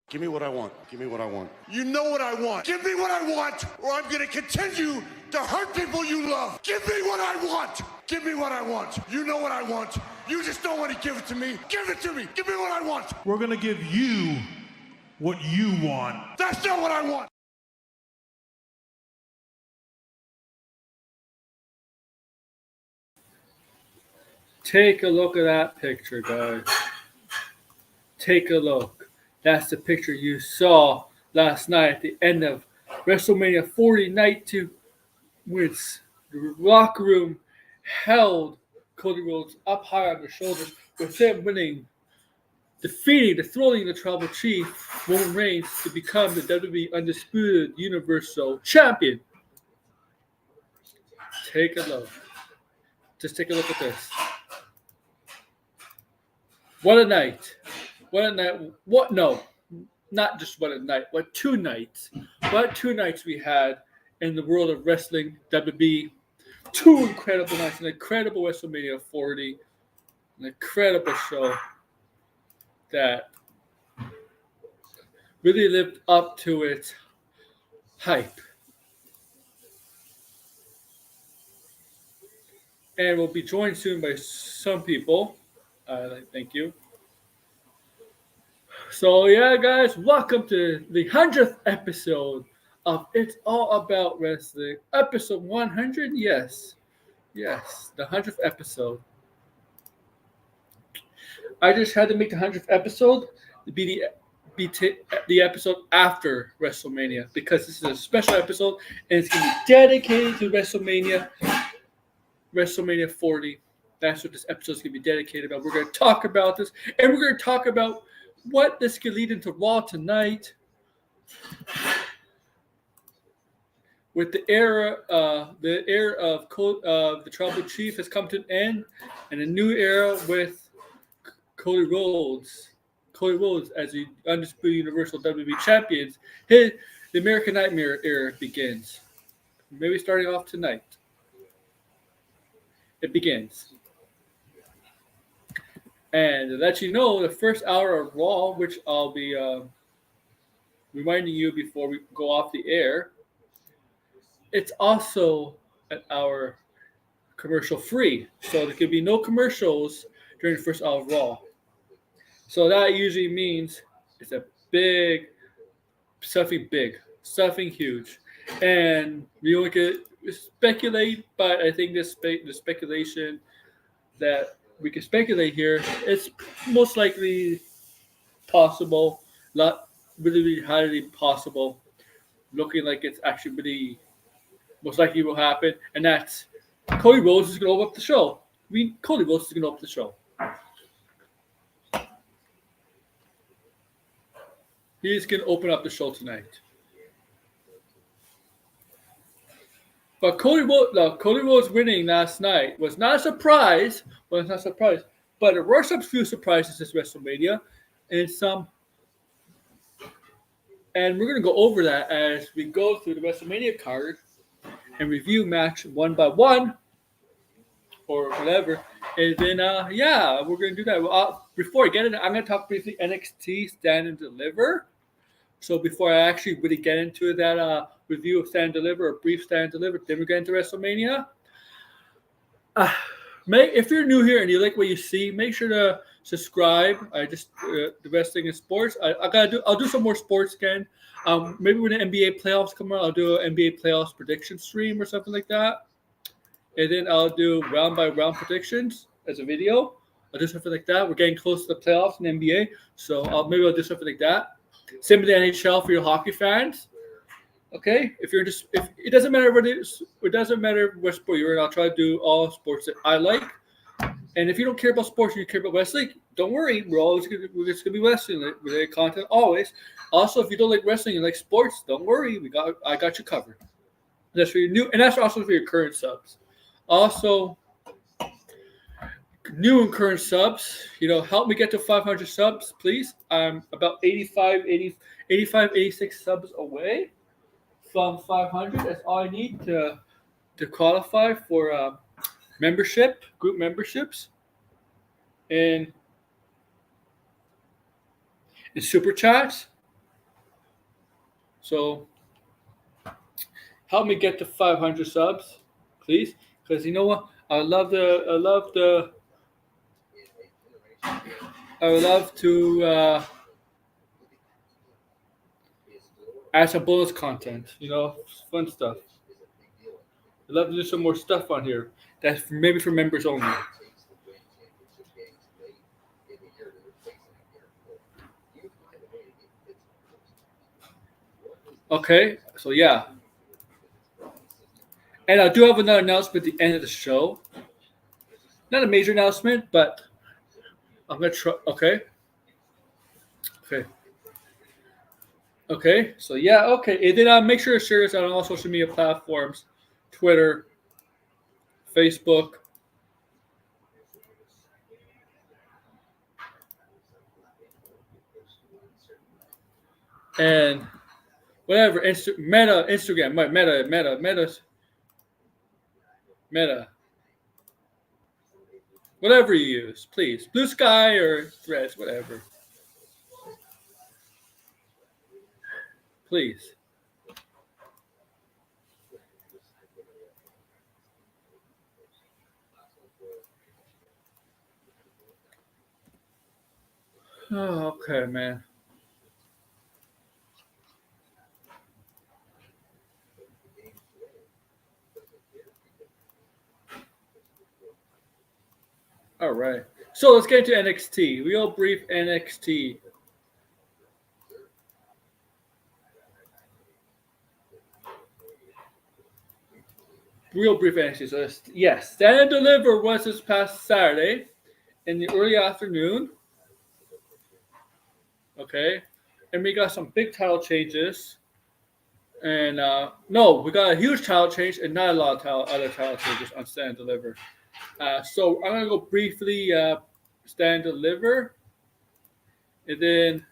Give me what I want. Give me what I want. You know what I want. Give me what I want, or I'm going to continue to hurt people you love. Give me what I want. Give me what I want. You know what I want. You just don't want to give it to me. Give it to me. Give me what I want. We're going to give you what you want. That's not what I want. Take a look at that picture, guys. Take a look. That's the picture you saw last night at the end of WrestleMania 40 Night 2, with the locker room held Cody Rhodes up high on their shoulders, with him winning, throttling the Tribal Chief, Roman Reigns, to become the WWE Undisputed Universal Champion. Take a look. Just take a look at this. What a night. What a night. What? No, not just what a night. What two nights. What 2 nights we had in the world of wrestling, WWE. 2 incredible nights. An incredible WrestleMania 40. An incredible show that really lived up to its hype. And we'll be joined soon by some people. Thank you. So yeah, guys, welcome to the 100th episode of It's All About Wrestling. Episode 100, yes, the 100th episode. I just had to make the 100th episode to be the episode after WrestleMania, because this is a special episode and it's going to be dedicated to WrestleMania 40. That's what this episode is going to be dedicated about. We're going to talk about this, and we're going to talk about what this could lead into Raw tonight, with the era of the Tribal Chief has come to an end, and a new era with Cody Rhodes as the Undisputed Universal WWE Champions. The American Nightmare era begins. Maybe starting off tonight. It begins. And to let you know, the first hour of Raw, which I'll be reminding you before we go off the air, it's also an hour commercial free. So there could be no commercials during the first hour of Raw. So that usually means it's a something huge. And we only could speculate, but I think the speculation that we can speculate here, it's most likely possible, not really highly possible, looking like it's actually really most likely will happen, and that's Cody Rhodes is going to open up the show. Cody Rhodes is going to open the show. He's going to open up the show tonight. But Cody Rhodes winning last night was not a surprise. Well, it's not a surprise. But there were some few surprises this WrestleMania. And we're going to go over that as we go through the WrestleMania card and review match one by one or whatever. And then, we're going to do that. Well, before I get into it, I'm going to talk briefly NXT Stand and Deliver. So before I actually really get into that review of Stand and Deliver, a brief Stand and Deliver, then we get into WrestleMania. If you're new here and you like what you see, make sure to subscribe. The wrestling and sports. I'll do some more sports again. Maybe when the NBA playoffs come out, I'll do an NBA playoffs prediction stream or something like that. And then I'll do round by round predictions as a video. I'll do something like that. We're getting close to the playoffs in the NBA, so maybe I'll do something like that. Same with the NHL for your hockey fans. Okay, if it doesn't matter what it is, it doesn't matter what sport you're in. I'll try to do all sports that I like. And if you don't care about sports, you care about wrestling, don't worry. We're just gonna be wrestling related content always. Also, if you don't like wrestling, you like sports, don't worry. I got you covered. That's for your new, and that's also for your current subs. Also, new and current subs, help me get to 500 subs, please. I'm about 86 subs away from 500. That's all I need to qualify for group memberships, and super chats. So help me get to 500 subs, please, because you know what? I would love to add some bonus content. Fun stuff. I'd love to do some more stuff on here. That's maybe for members only. Okay, so yeah. And I do have another announcement at the end of the show. Not a major announcement, but I'm gonna try. Okay. Okay. Okay. So yeah. Okay. And then make sure to share this on all social media platforms: Twitter, Facebook, and whatever. Instagram, Meta. Whatever you use, please. Blue Sky or Threads, whatever. Please. Oh, okay, man. All right. So let's get into NXT. Real brief NXT. Real brief NXT. So yes, Stand and Deliver was this past Saturday in the early afternoon. Okay. And we got some big title changes. And no, we got a huge title change and not a lot of other title changes on Stand and Deliver. So I'm going to go briefly Stand and Deliver. And then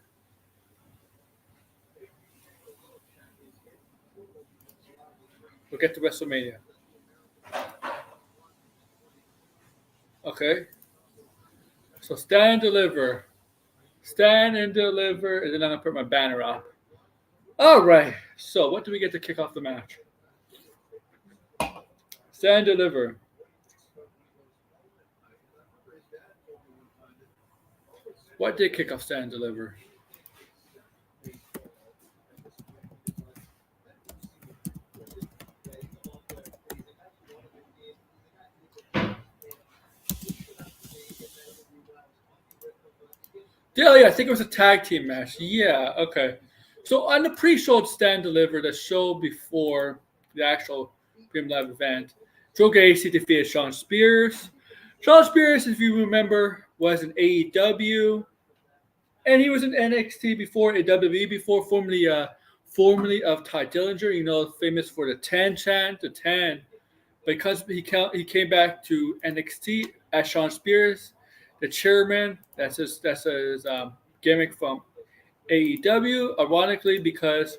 we'll get to WrestleMania. Okay. So Stand and Deliver. Stand and Deliver. And then I'm going to put my banner up. All right. So what do we get to kick off the match? Stand and Deliver. What did kick off Stand and Deliver? Yeah, I think it was a tag team match. Yeah, okay. So on the pre-show of Stand Deliver, the show before the actual Premium Live event, Joe Gacy defeated Shawn Spears. Shawn Spears, if you remember, was in AEW, and he was in NXT before, in WWE before, formerly of Ty Dillinger, famous for the 10 chant, the 10. Because he came back to NXT as Shawn Spears, the chairman. That's his gimmick from AEW. Ironically, because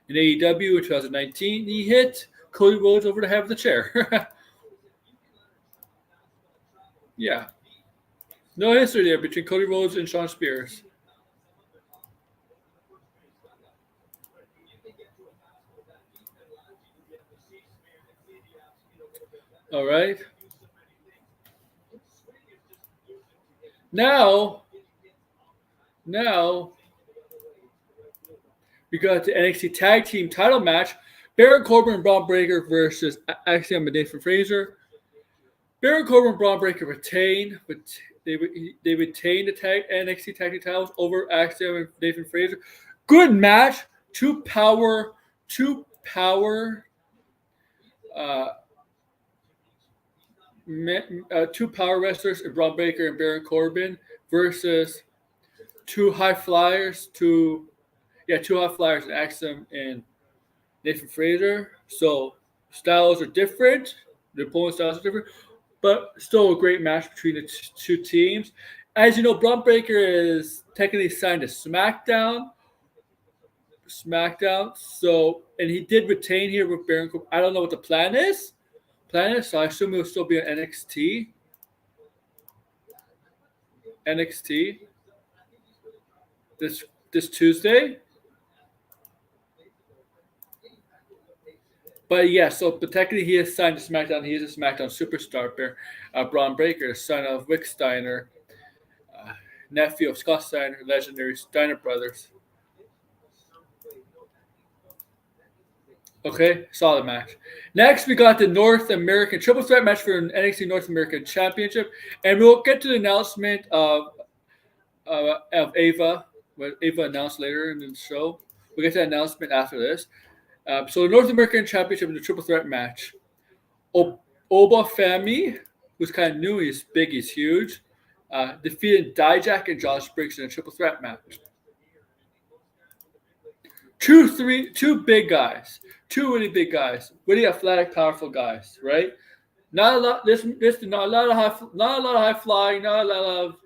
in AEW in 2019, he hit Cody Rhodes over the head of the chair. Yeah. No history there between Cody Rhodes and Shawn Spears. All right. Now we got the NXT Tag Team title match. Baron Corbin and Braun Breaker versus Axiom and Nathan Frazer. Baron Corbin and Braun Breaker retain, but they retain the NXT Tag Team titles over Axiom and Nathan Frazer. Good match. Two power wrestlers, Braun Breaker and Baron Corbin, versus two high flyers, Axiom and Nathan Frazer. So styles are different. The opponent styles are different, but still a great match between the two teams. As you know, Braun Breaker is technically signed to SmackDown. So, and he did retain here with Baron Corbin. I don't know what the plan is. So I assume it will still be an NXT. This Tuesday. But yeah, but technically he is signed to SmackDown. He is a SmackDown superstar. Braun Breaker, son of Rick Steiner, nephew of Scott Steiner, legendary Steiner brothers. Okay, solid match. Next, we got the North American triple threat match for an NXT North American Championship, and we'll get to the announcement of Ava. What Ava announced later in the show. We'll get to the announcement after this. So the North American Championship in the triple threat match. Oba Femi, who's kind of new, he's big, he's huge, defeated Dijak and Josh Briggs in a triple threat match. Two big guys, two really big guys, really athletic, powerful guys, right? Not a lot. This not a lot of high flying, not a lot of.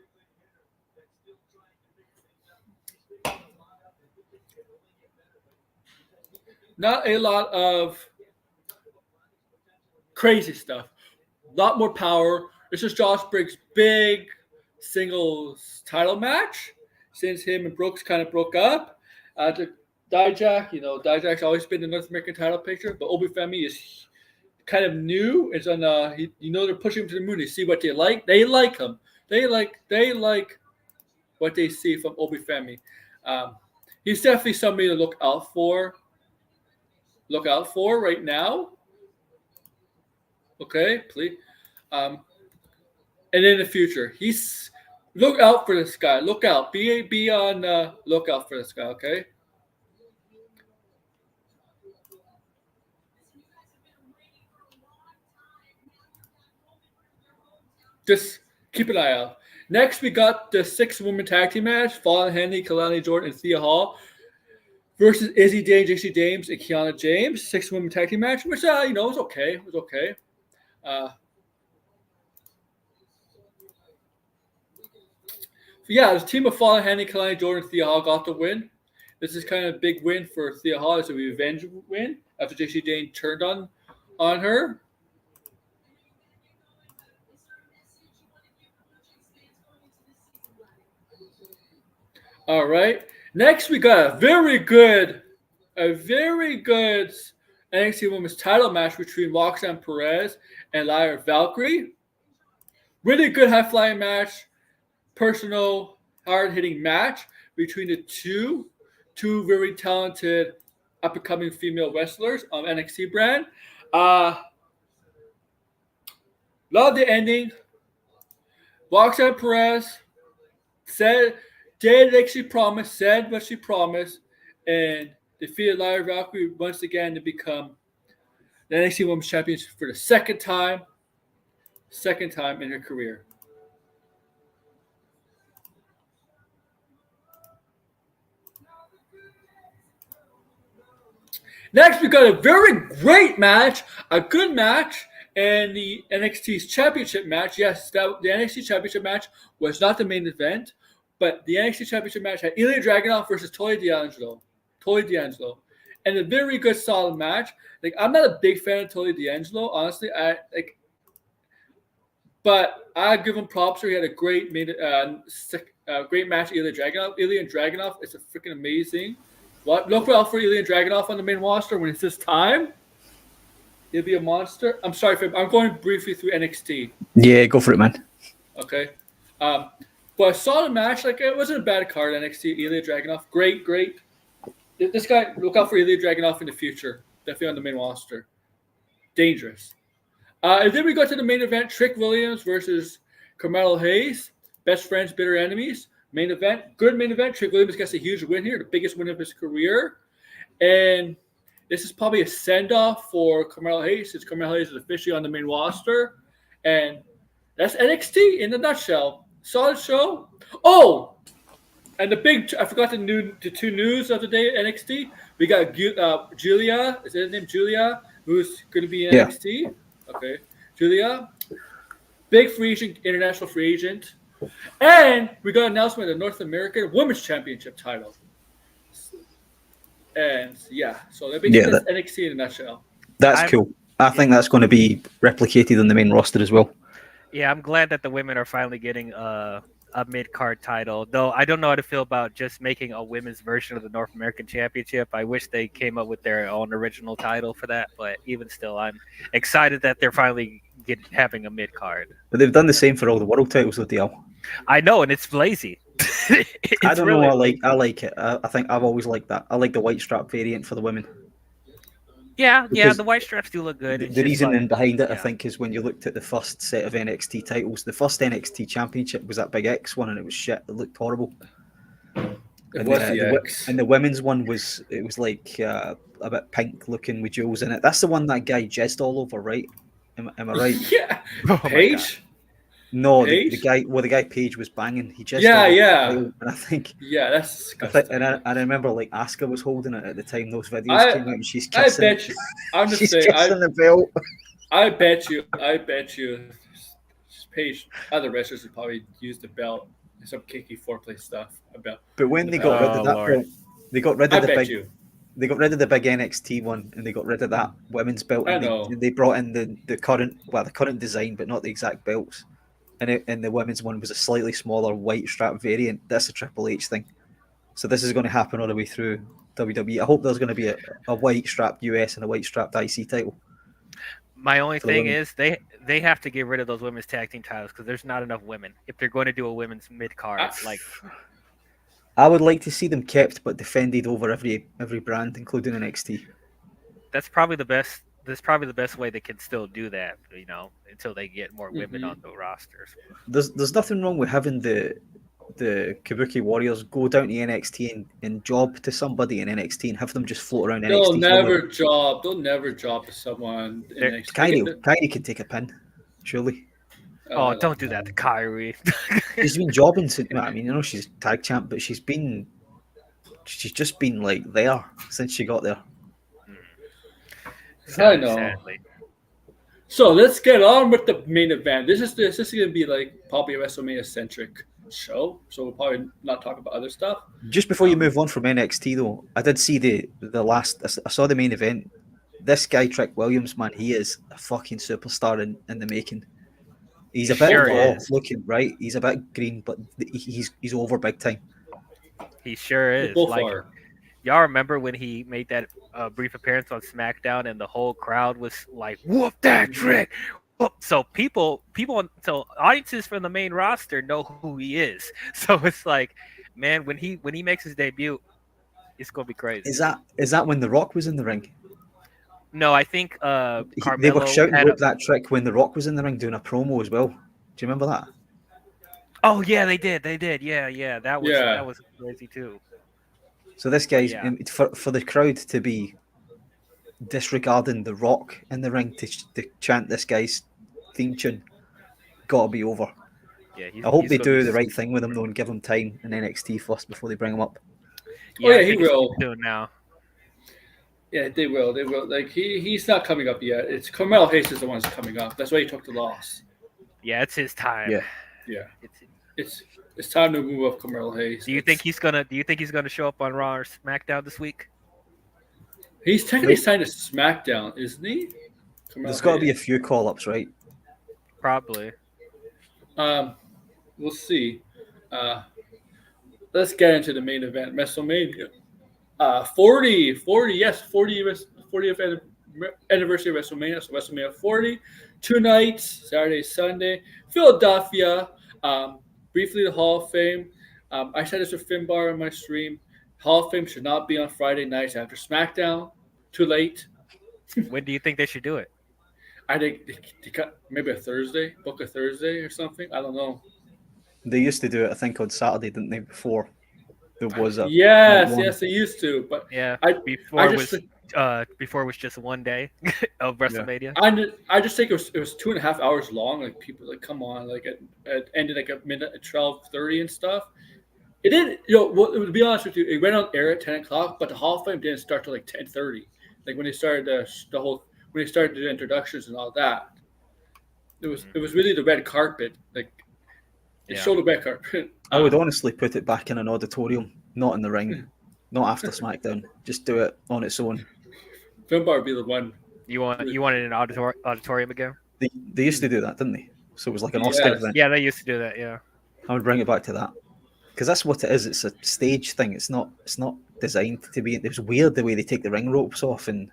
Not a lot of crazy stuff. A lot more power. This is Josh Briggs' big singles title match since him and Brooks kind of broke up. Dijak, Dijak's always been the North American title picture, but Obi Femi is kind of new. It's on they're pushing him to the moon. They see what they like. They like him. They like what they see from Obi Femi. He's definitely somebody to look out for. Look out for right now. Okay, please. And in the future, look out for this guy. Look out. Be on lookout for this guy. Okay. Just keep an eye out. Next, we got the 6-woman tag team match: Fallon Henley, Kalani Jordan, and Thea Hall versus Izzy Dane, JC James, and Kiana James. 6-woman tag team match, which was okay. It was okay. The team of Fallon Henley, Kalani Jordan, and Thea Hall got the win. This is kind of a big win for Thea Hall. It's a revenge win after JC Dane turned on her. All right. Next, we got a very good NXT Women's title match between Roxanne Perez and Lyra Valkyrie. Really good high-flying match, personal, hard-hitting match between the two very talented up-and-coming female wrestlers on NXT brand. Love the ending. Roxanne Perez did what she promised, said what she promised, and defeated Lyra Valkyrie once again to become the NXT Women's Champion for the second time in her career. Next, we got a very great match, a good match, and the NXT's championship match. Yes, the NXT championship match was not the main event, but the NXT championship match had Ilya Dragunov versus Tony D'Angelo. And a very good, solid match. Like, I'm not a big fan of Tony D'Angelo, honestly. But I give him props. He had a great great match. Ilya Dragunov is a freaking amazing. Look out for Ilya Dragunov on the main roster when it's his time. He'll be a monster. I'm sorry, I'm going briefly through NXT. Yeah, go for it, man. Okay. But a solid match. Like, it wasn't a bad card, NXT. Ilya Dragunov. Great. This guy, look out for Ilya Dragunov in the future. Definitely on the main roster. Dangerous. And then we go to the main event. Trick Williams versus Carmelo Hayes. Best friends, bitter enemies. Main event. Good main event. Trick Williams gets a huge win here. The biggest win of his career. And this is probably a send-off for Carmelo Hayes, since Carmelo Hayes is officially on the main roster. And that's NXT in a nutshell. Solid show. Oh! And I forgot the two news of the day at NXT. We got Julia. Is that his name? Julia, who's going to be in NXT. Okay. Julia. Big free agent, international free agent. And we got an announcement of the North American Women's Championship title. And so that basically that's NXT in a nutshell. That's cool. I think that's going to be replicated on the main roster as well. Yeah, I'm glad that the women are finally getting a mid card title. Though I don't know how to feel about just making a women's version of the North American Championship. I wish they came up with their own original title for that. But even still, I'm excited that they're finally having a mid card. But they've done the same for all the world titles, though, DL. I know, and it's lazy. I don't really know. lazy. I like it. I think I've always liked that. I like the white strap variant for the women. Yeah, Because the white straps do look good. The reasoning behind it, I yeah. think, is when you looked at the first set of NXT titles. The first NXT Championship was that Big X one, and it was shit. It looked horrible. It was the X. And the women's one was like a bit pink looking with jewels in it. That's the one that guy jizzed all over, right? Am I right? Yeah. Oh my Paige? No, the Paige? guy Page was banging. He jizzed Yeah, all over yeah. the title, and I think. Yeah, that's disgusting. And I remember like Asuka was holding it at the time those videos I- came out, and she's I kissing. bet you. I'm just She's saying. kissing the belt. I bet you. Paige, other wrestlers would probably use the belt and some kinky foreplay stuff. I bet. But when they got rid of that Lord. belt, they got rid I of the bet big. you. They got rid of the big NXT one, and they got rid of that women's belt. I And know. they brought in the current design, but not the exact belts. And the women's one was a slightly smaller white strap variant. That's a Triple H thing. So this is going to happen all the way through WWE. I hope there's going to be a white strapped US and a white strapped IC title. My only For the thing women. is they have to get rid of those women's tag team titles because there's not enough women. If they're going to do a women's mid card, like I would like to see them kept but defended over every brand, including NXT. that's probably the best. That's probably the best way they can still do that. Until they get more women on the rosters. There's nothing wrong with having the Kabuki Warriors go down to NXT and job to somebody in NXT and have them just float around They'll NXT. never job. They'll never job to someone. Kyrie can take a pin, surely. Oh, don't do that to Kyrie. She's been jobbing since. I mean, she's tag champ, but she's just been like there since she got there. I know. Sadly. So let's get on with the main event. This is going to be like probably a WrestleMania centric show. So we'll probably not talk about other stuff. Just before you move on from NXT, though, I did see the last. I saw the main event. This guy Trick Williams, man, he is a fucking superstar in the making. He's a bit Sure raw is. looking, right? He's a bit green, but he's over big time. He sure is. Go far. Y'all remember when he made that brief appearance on SmackDown and the whole crowd was like, "Whoop that Trick!" Whoop. So so audiences from the main roster know who he is. So it's like, man, when he makes his debut, it's gonna be crazy. Is that when The Rock was in the ring? No, I think They Carmelo were shouting had "Whoop that Trick" when The Rock was in the ring doing a promo as well. Do you remember that? Oh yeah, they did. Yeah. That was crazy too. So this guy's Yeah. for the crowd to be disregarding The Rock in the ring to chant this guy's theme tune, gotta be over. Yeah, I hope he's they gonna do be the right thing with him though and give him time in NXT first before they bring him up. Yeah, I he think it's will. soon now. Yeah, they will. They will. Like he's not coming up yet. It's Carmelo Hayes is the one that's coming up. That's why he took the loss. Yeah, it's his time. Yeah. Yeah. It's time to move up Carmelo Hayes. Do you think he's gonna show up on Raw or SmackDown this week? He's technically signed to SmackDown, isn't he? Carmelo There's got to be a Hayes. few call-ups, right? Probably. We'll see. Let's get into the main event, WrestleMania. 40th anniversary of WrestleMania. So WrestleMania 40, 2 nights, Saturday, Sunday, Philadelphia. Briefly, the Hall of Fame. I said this with Finbar on my stream. Hall of Fame should not be on Friday nights after SmackDown. Too late. When do you think they should do it? I think they cut maybe a Thursday, book a Thursday or something. I don't know. They used to do it, I think, on Saturday, didn't they? Before there was a Yes, they used to. But Yeah, I before it just was just one day of WrestleMania. I just think it was 2.5 hours long. Like people like come on, like it ended like at midnight at 12:30 and stuff. It didn't, to be honest with you, it went on air at 10 o'clock, but the Hall of Fame didn't start till like 10:30. Like when they started when they started the introductions and all that. It was really the red carpet. Like it showed the red carpet. I would honestly put it back in an auditorium, not in the ring, not after SmackDown. Just do it on its own. Finbar would be the one. You want it in an auditorium again? They used to do that, didn't they? So it was like an Oscar event. Yeah, they used to do that. Yeah. I would bring it back to that because that's what it is. It's a stage thing. It's not designed to be. It was weird the way they take the ring ropes off and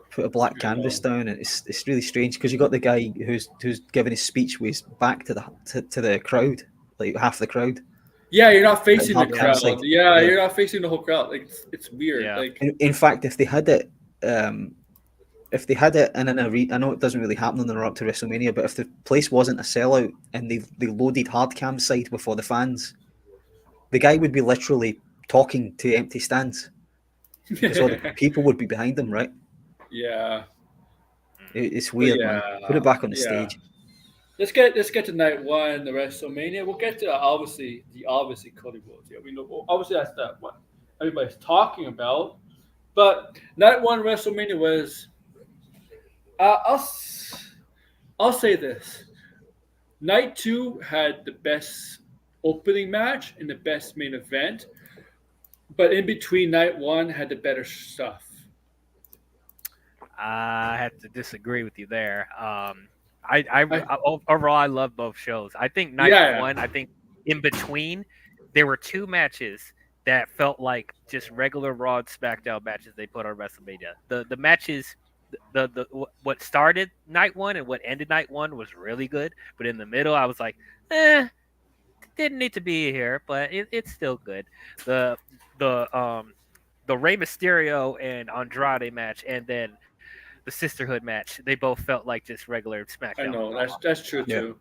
put a black canvas down, and it's really strange because you got the guy who's giving his speech with his back to the crowd, like half the crowd. Yeah, you're not facing the Hard crowd. cancel. Yeah, Yeah. you're not facing the whole crowd. Like it's weird. Yeah. Like In fact, if they had it in an arena, I know it doesn't really happen on the run up to WrestleMania, but if the place wasn't a sellout and they loaded hard cam side before the fans, the guy would be literally talking to empty stands because all the people would be behind them, right? yeah. It's weird, man. Put it back on the stage. Let's get to night one, the WrestleMania. We'll get to obviously Cody Rhodes. Yeah, we know obviously that's what everybody's talking about. But night one WrestleMania was. I'll say this. Night two had the best opening match and the best main event, but in between night one had the better stuff. I have to disagree with you there. Overall, I love both shows. I think night one, I think in between, there were two matches that felt like just regular Raw and SmackDown matches they put on WrestleMania. The matches, what started night one and what ended night one was really good, but in the middle, I was like, didn't need to be here, but it's still good. The Rey Mysterio and Andrade match, and then the Sisterhood match, they both felt like just regular SmackDown. I know that's true too.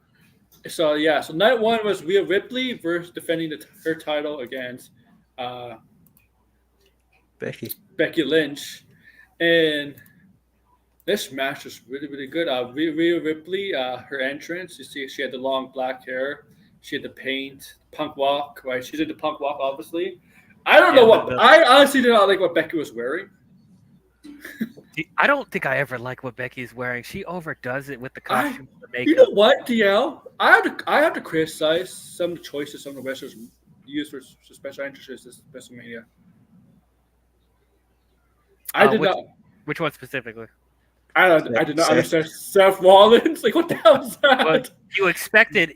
So night one was Rhea Ripley versus defending her title against Becky Lynch, and this match was really really good. Rhea Ripley, her entrance, you see, she had the long black hair, she had the paint, punk walk, right? She did the punk walk, obviously. I don't know what I honestly did not like what Becky was wearing. I don't think I ever like what Becky's wearing. She overdoes it with the costume and the makeup. You know what, DL? I have to criticize some of the choices some of the wrestlers used for special entrances this WrestleMania. I did not. Which one specifically? I did not understand Seth Rollins. Like, what the hell is that? Well, you expected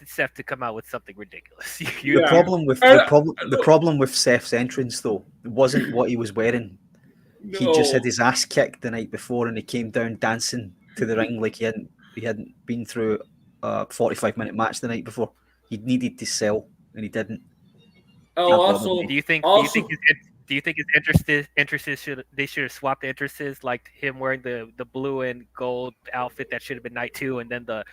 Seth to come out with something ridiculous. The problem with Seth's entrance though wasn't what he was wearing. No. He just had his ass kicked the night before, and he came down dancing to the ring like he hadn't been through a 45-minute match the night before. He needed to sell, and he didn't. Oh, also, do you think his entrances should have swapped the entrances, like him wearing the blue and gold outfit that should have been night two, and then the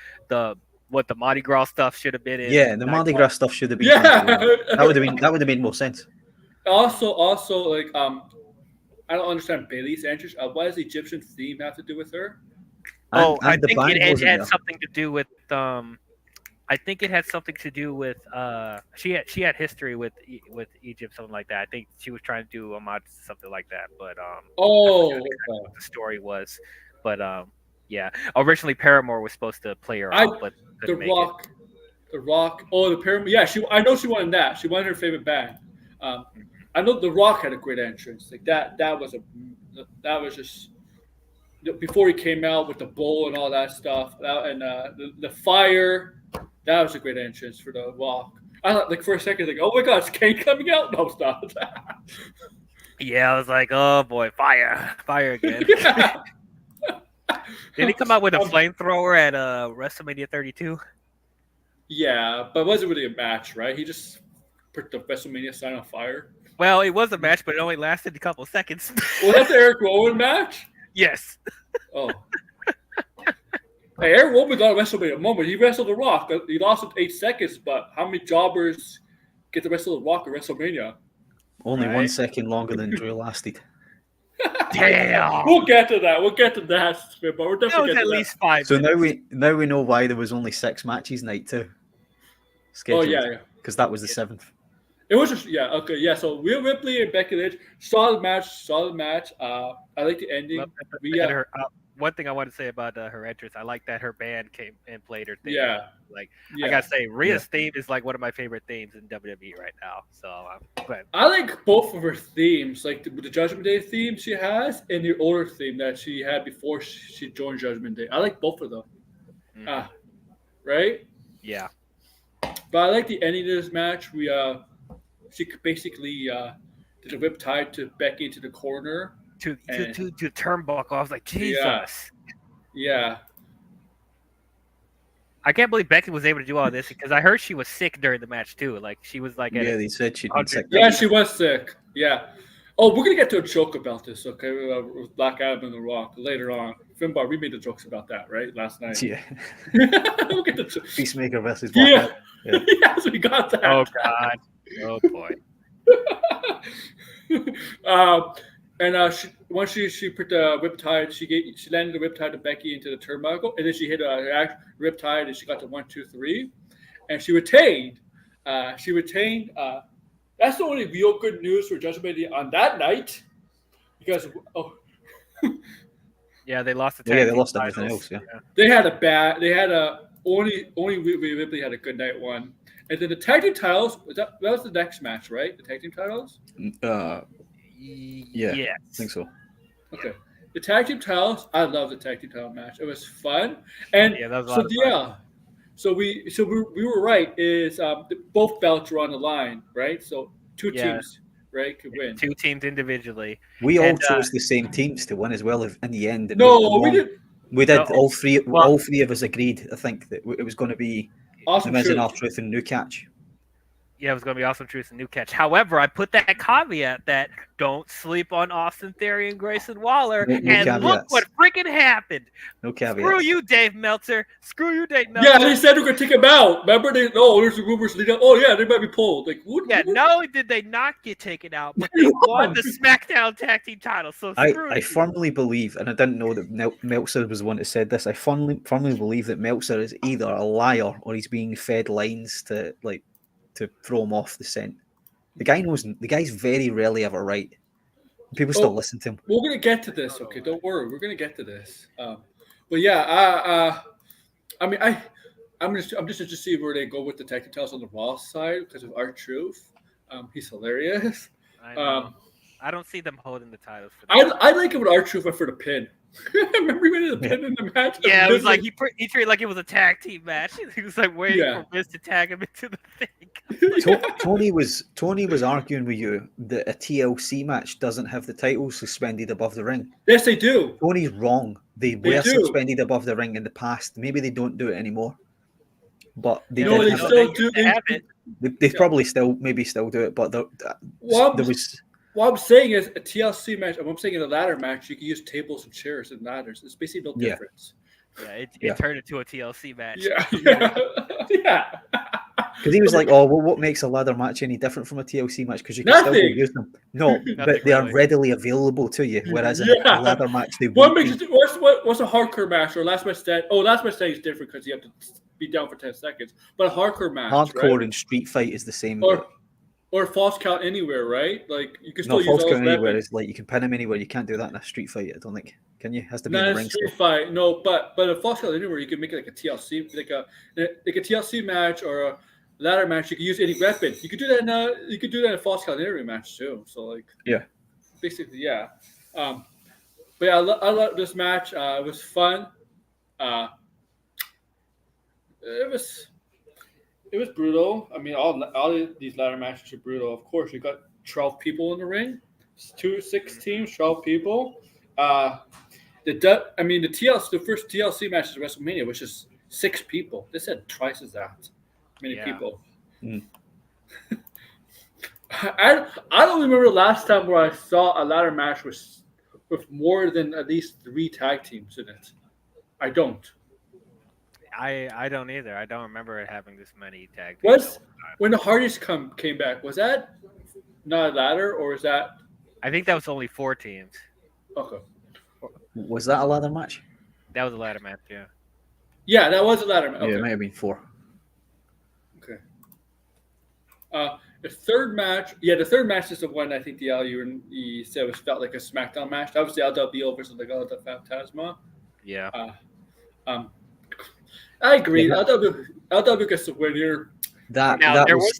Mardi Gras stuff should have been in. Yeah, the Mardi Gras stuff should have been. Yeah, that would have made more sense. Also, like I don't understand Bailey's entrance. What does the Egyptian theme have to do with her? I think it had something to do with I think it had something to do with she had history with Egypt, something like that. I think she was trying to do homage to something like that, but what the story was. But yeah, originally Paramore was supposed to play her out, but the Rock. Oh, the Paramore. Yeah, I know she wanted that. She wanted her favorite band. I know The Rock had a great entrance. Like that was just before he came out with the bowl and all that stuff. And the fire, that was a great entrance for The Rock. I thought, like, for a second, like, oh my God, is Kane coming out? No, stop. Yeah, I was like, oh boy, fire again. Yeah. Did he come out with a flamethrower at WrestleMania 32? Yeah, but it wasn't really a match, right? He just put the WrestleMania sign on fire. Well, it was a match, but it only lasted a couple seconds. Was that the Eric Rowan match? Yes. Oh. Hey, Eric Rowan got a WrestleMania moment. He wrestled The Rock. He lost in 8 seconds, but how many jobbers get to wrestle The Rock at WrestleMania? Only 1 second longer than Drew lasted. Damn. We'll get to that. But we're definitely at least 5 So minutes. now we know why there was only 6 matches night 2. Scheduled. Oh yeah. Because that was the 7th. It was just okay. Yeah, so Rhea Ripley and Becky Lynch, solid match. I like the ending. One thing I want to say about her entrance, I like that her band came and played her theme. Yeah. I gotta say, Rhea's theme is like one of my favorite themes in WWE right now. So I like both of her themes, like the Judgment Day theme she has and the older theme that she had before she joined Judgment Day. I like both of them. Right? Yeah. But I like the ending of this match. She basically did a riptide to Becky into the corner. To And- turnbuckle. I was like, Jesus. Yeah. I can't believe Becky was able to do all this because I heard she was sick during the match too. Like she was like, Yeah, they said she'd been sick. Yeah, she was sick. Yeah. Oh, we're gonna get to a joke about this, okay? With Black Adam and The Rock later on. Finbar, we made the jokes about that, right? Last night. Yeah. We'll get the joke. Peacemaker versus Black Yeah. Adam. Yeah. Yes, we got that. oh God, oh boy. Once she put the riptide, she landed the riptide to Becky into the turnbuckle, and then she hit a riptide, and she got to 1, 2, 3, and she retained. That's the only real good news for Judgment Day on that night, because Yeah, they lost the Yeah, tag they team lost everything titles. else. Yeah. they had only Rhea Ripley had a good night one, and then the tag team titles that was the next match, right? The tag team titles. Yeah. Yes. I think so. Okay. The tag team titles, I love the tag team title match. It was fun, and Yeah, that was a lot of fun. So we were right. Is both belts were on the line, right? So two Yeah. teams, right, could win. Two teams individually. We all And, chose the same teams to win as well in the end. and No, we won. did. We did. No. All three. Well- All three of us agreed. I think that it was going to be Awesome. The Miz and Truth. R-Truth and New Catch. Yeah, it was going to be Awesome Truth and New Catch. However, I put that caveat that don't sleep on Austin Theory and Grayson Waller. No and look caveats. what freaking happened. No caveat. Screw you, Dave Meltzer. Screw you, Dave Meltzer. Yeah, they said we're gonna take him out. Remember? There's the rumors leading up. Oh yeah, they might be pulled. Like what? Yeah, not only did they not get taken out, but they won the SmackDown Tag Team title. So screw I you. firmly believe, and I didn't know that Meltzer was the one that said this. I firmly believe that Meltzer is either a liar or he's being fed lines to throw him off the scent. The guy knows. The guy's very rarely ever right. People still listen to him. We're gonna get to this. Okay, don't worry. We're gonna get to this. But yeah, I'm just interested to see where they go with the tag team titles on the Raw side because of R-Truth. He's hilarious. I know. I don't see them holding the titles for that. I like it when R-Truth went for the pin. Remember he went the pin in the match? Yeah, it was like he treated it like it was a tag team match. He was like waiting Yeah. for Miz to tag him into the thing. Tony was arguing with you that a TLC match doesn't have the titles suspended above the ring. Yes, they do. Tony's wrong. They They were do. suspended above the ring in the past. Maybe they don't do it anymore. But they No, did they have still it. do. They have it. They probably still do it, but there was What I'm saying is a TLC match. What I'm saying in a ladder match, you can use tables and chairs and ladders. It's basically no Yeah. difference. Yeah, Yeah. it turned into a TLC match. Yeah, yeah. because he was like, "Oh, well, what makes a ladder match any different from a TLC match? Because you can still go Nothing. use them. No, but they are really. readily available to you. Whereas in Yeah. a ladder match, they What won't makes be. it? What's a hardcore match or last match stand? Oh, last match standing is different because you have to be down for 10 seconds. But a hardcore match, Hardcore right? and street fight is the same. Or false count anywhere, right? Like you can still No, use false all those count anywhere weapons. is like you can pin him anywhere. You can't do that in a street fight. I don't think. Can you? It has to be Not in a the ring. street Still. fight, no. But a false count anywhere, you can make it like a TLC, like a TLC match or a ladder match. You can use any weapon. You could do that in a false count anywhere match too. So like Yeah. basically yeah. But yeah, I love this match. It was fun. It was brutal. I mean, all these ladder matches are brutal. Of course, you got 12 people in the ring. It's 6 teams, 12 people. The first TLC match is WrestleMania, which is 6 people. This had twice as that many Yeah. people. Mm. I don't remember the last time where I saw a ladder match with more than at least 3 tag teams in it. I don't. I don't either. I don't remember it having this many tag teams. When the Hardys came back, was that not a ladder or is that I think that was only 4 teams. okay? Was that a ladder match? That was a ladder match, yeah. Yeah, that was a ladder match. Yeah, Okay. it might have been 4. Okay. The third match is the one I think you said felt like a SmackDown match. That was the LWO versus the Legado del Fantasma. Yeah. I agree. Yeah. LW gets the win here. Now There was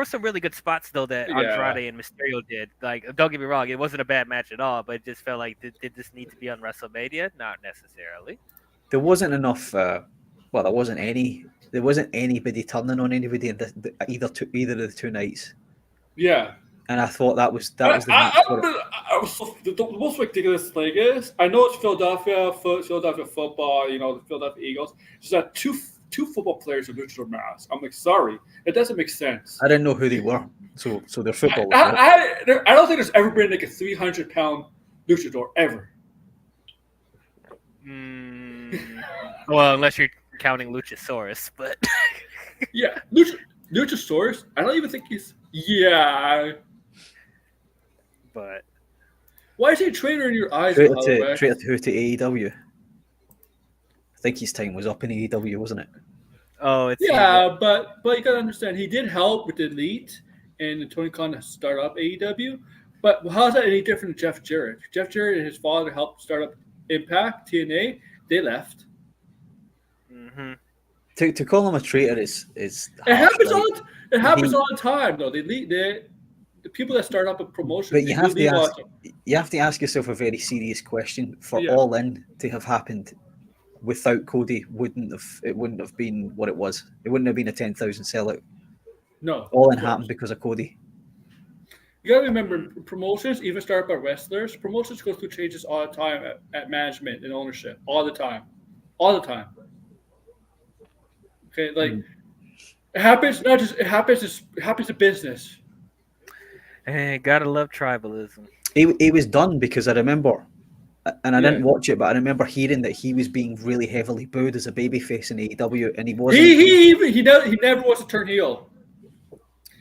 some really good spots though that Yeah. Andrade and Mysterio did. Like, don't get me wrong, it wasn't a bad match at all, but it just felt like did this need to be on WrestleMania? Not necessarily. There wasn't enough. There wasn't any there wasn't anybody turning on anybody in either of the two nights. Yeah. And I thought that was the match for it. The most ridiculous thing is, I know it's Philadelphia football, the Philadelphia Eagles. Just that two football players in luchador masks. I'm like, sorry, it doesn't make sense. I didn't know who they were, so their football. I don't think there's ever been like a 300-pound luchador ever. Well, unless you're counting Luchasaurus, but yeah, Luchasaurus. I don't even think he's. Yeah. But why is he a traitor in your eyes? Traitor to AEW. I think his time was up in AEW, wasn't it? Oh, it's but you gotta understand, he did help with the Elite and Tony Khan to start up AEW. But how is that any different than Jeff Jarrett? Jeff Jarrett and his father helped start up Impact, TNA. They left. Mm-hmm. To call him a traitor is it happens all. It happens all the time, though. The people that start up a promotion. But you have to ask yourself a very serious question. For All In to have happened without Cody, it wouldn't have been what it was. It wouldn't have been a 10,000 sellout. No. All In happened because of Cody. You gotta remember, promotions, even started by wrestlers, promotions go through changes all the time at management and ownership. All the time. Okay, it happens. It happens to business. Hey, gotta love tribalism. He was done because I remember, and I didn't watch it, but I remember hearing that he was being really heavily booed as a babyface in AEW, and he wasn't. He never wants to turn heel.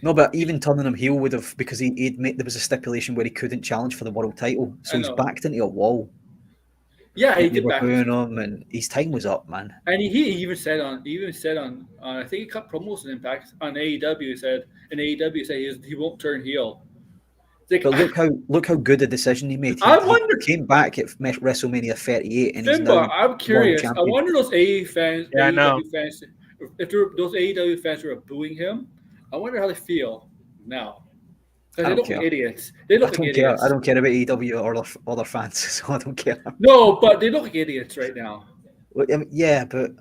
No, but even turning him heel would have, because there was a stipulation where he couldn't challenge for the world title, so he's backed into a wall. Yeah, he did back. Booing him, and his time was up, man. And he even said on I think he cut promos in Impact on AEW. He said he won't turn heel. Like, but look how good a decision he made. He came back at WrestleMania 38, and he's now I'm curious. I wonder those AEW fans. Yeah, AEW fans, if those AEW fans who are booing him, I wonder how they feel now. Because they look like idiots. They look like idiots. I don't care about AEW or other fans, so I don't care. No, but they look like idiots right now. Well, I mean, yeah, but